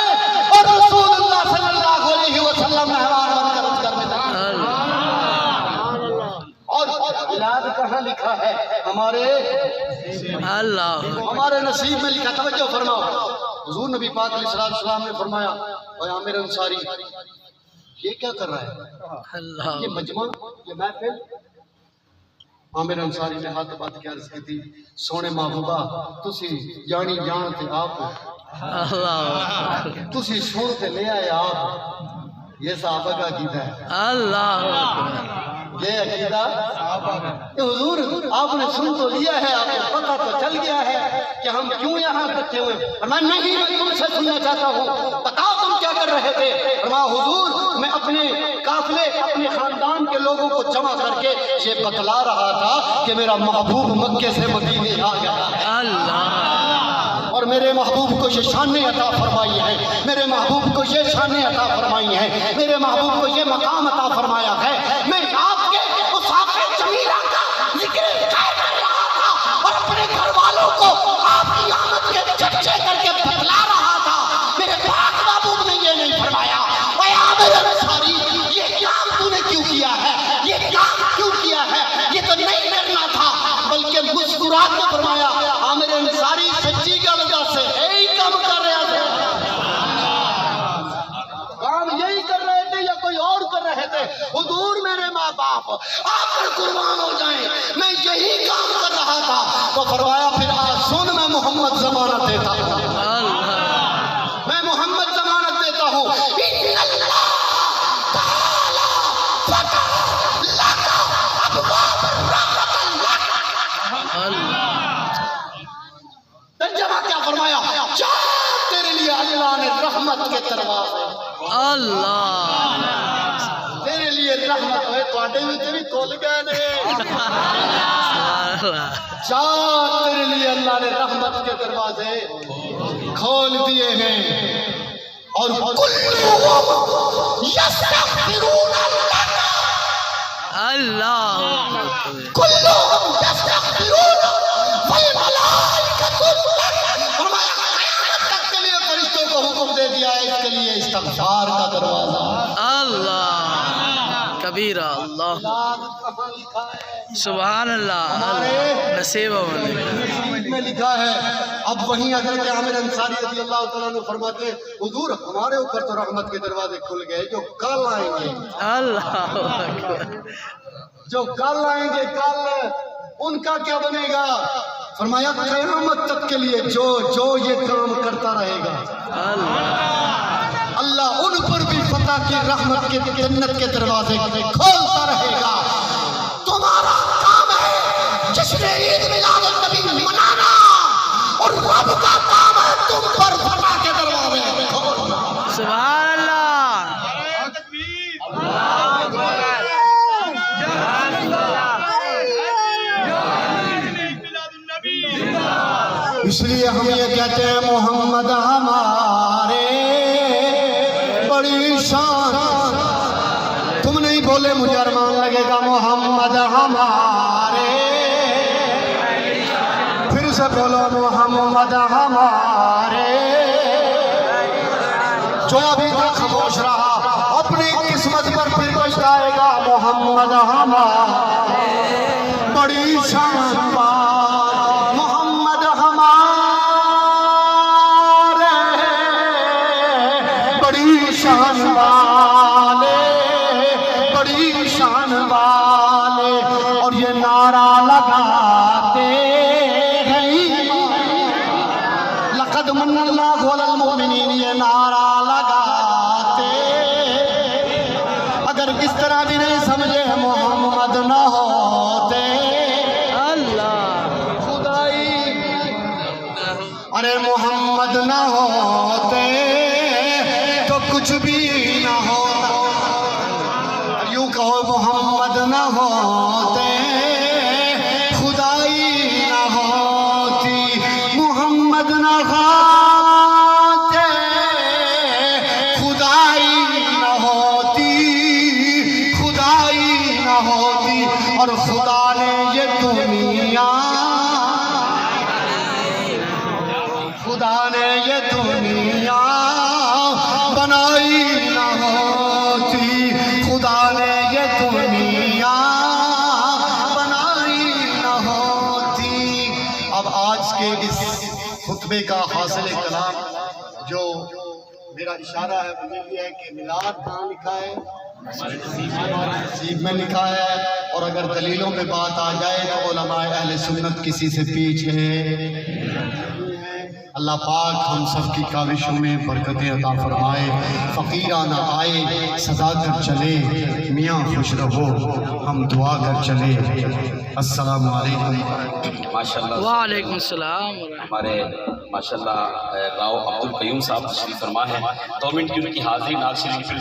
اور رسول اللہ صلی اللہ علیہ وسلم مہمان بن کر اس گھر میں تھا. اور میلاد کہاں لکھا ہے؟ ہمارے ہمارے نصیب میں لکھا. توجہ فرماؤ. حضور نبی پاک علیہ السلام نے فرمایا اے عامر انصاری یہ کیا کر رہا ہے, یہ مجمع, یہ محفل. عامر انصاری نے ہاتھ بات کیا عرض کی تھی, سونے محبوبہ تسی جانی جان تے آپ, تسی سن تے لے آئے آپ. یہ صحابہ کا عقیدہ ہے.
اللہ.
یہ عقیدہ کہ حضور آپ نے سن تو لیا ہے، آپ کو پتہ تو چل گیا ہے کہ ہم کیوں یہاں اکٹھے ہوئے. فرمایا نہیں، میں تم سے سننا چاہتا ہوں، بتاؤ تم کیا کر رہے تھے. فرمایا حضور میں اپنے قافلے، اپنے خاندان کے لوگوں کو جمع کر کے یہ بتلا رہا تھا کہ میرا محبوب مکے سے مدینے آ گیا ہے، اور میرے محبوب کو یہ شان عطا فرمائی ہے، میرے محبوب کو یہ شان عطا فرمائی ہے، میرے محبوب کو یہ مقام عطا فرمایا ہے. میں آپ کے اس آقا جمیلہ کا ذکر کر رہا تھا اور اپنے گھر والوں کو آپ کی آمد کے چرچے کر کے بتلا رہا تھا. میرے پاک محبوب نے یہ نہیں فرمایا اے عامر انصاری یہ کام تو نے کیوں کیا ہے، یہ کام کیوں کیا ہے، یہ تو نہیں کرنا تھا، بلکہ مسکرا کے فرمایا عامر انصاری سچی کا وجہ سے یہی کام کر رہے تھے. کام یہی کر رہے تھے یا کوئی اور کر رہے تھے؟ حضور میرے ماں باپ آپ پر قربان ہو جائیں، میں یہی کام کر رہا تھا. تو فرمایا پھر آج سن میں محمد ضمانت دیتا ہوں، میں محمد ضمانت دیتا ہوں. ان اللہ تعالی فتح لک ابواب الرحمت لک. ترجمہ کیا فرمایا؟ جا تیرے لیے اللہ نے رحمت کے دروازے، تیرے لیے رحمت ہوئے تواڈے وچ بھی کھل گئے نے. جا تیرے لیے اللہ نے رحمت کے دروازے کھول دیے ہیں. اور کلهم یستغفرون کلهم یستغفرون والملائکۃ فرمایا قیامت تک کے لیے فرشتوں کو حکم دے دیا ہے اس کے لیے استغفار کا دروازہ.
اللہ کبیرہ، اللہ سبحان اللہ، نصیب
میں لکھا ہے. اب وہیں حضرت عامر انصاری رضی اللہ تعالیٰ عنہ فرماتے ہیں حضور ہمارے اوپر تو رحمت کے دروازے کھل گئے، جو کل آئیں گے،
اللہ اکبر،
جو کل آئیں گے کل ان کا کیا بنے گا؟ فرمایا قیامت تک کے لیے جو یہ کام کرتا رہے گا اللہ ان پر بھی فتح کی رحمت کے جنت کے دروازے کھولتا رہے گا. تمہارا کام ہے جشن عید میلاد النبی منانا، اور رب کا کام ہے تم پر فتح کے دروازے کھولنا.
سبحان اللہ.
اس لیے ہم یہ کہتے ہیں محمد ہمارے بڑی شان. تم نہیں بولے مجھے ارمان لگے گا. محمد ہمارے، پھر سے بولو محمد ہمارے. جو ابھی تک خاموش رہا اپنی قسمت پر پھر پچھتائے گا. محمد ہمارے بڑی شان بات، محمد ہمارے بڑی شان والے، بڑی شان والے. اور یہ نعرہ لگاتے ہیں لقد من اللہ علی المؤمنین، یہ نعرہ لگاتے. اگر اس طرح بھی نہیں سمجھے محمد نہ ہوتے خدائی، ارے محمد نہ ہوتے تو کچھ بھی نہ ہوتا. یوں کہو محمد نہ ہوتے خدائی نہ ہوتی، محمد نہ ہوتے خدائی نہ ہوتی، خدائی نہ ہوتی. اور خدا نے یہ دنیا، خدا نے یہ دنیا بنائی نہ ہوتی، خدا نے یہ دنیا بنائی نہ ہوتی. اب آج کے اس خطبے کا حاصل کلام جو میرا اشارہ ہے مجھے یہ ہے کہ میلاد کہاں لکھا ہے؟ نصیب میں لکھا ہے. اور اگر دلیلوں میں بات آ جائے تو علماء اہل سنت کسی سے پیچھے نہیں ہے. اللہ پاک ہم سب کی کاوشوں میں برکتیں عطا فرمائے، فقیرانہ آئے سزا کر چلے، میاں خوش رہو ہم دعا کر چلے۔ السلام علیکم۔
ماشاءاللہ
وعلیکم السلام
ہمارے ماشاءاللہ راؤ عبد القیوم صاحب تشریف فرما ہے، 2 منٹ کی ان کی حاضری نال شریف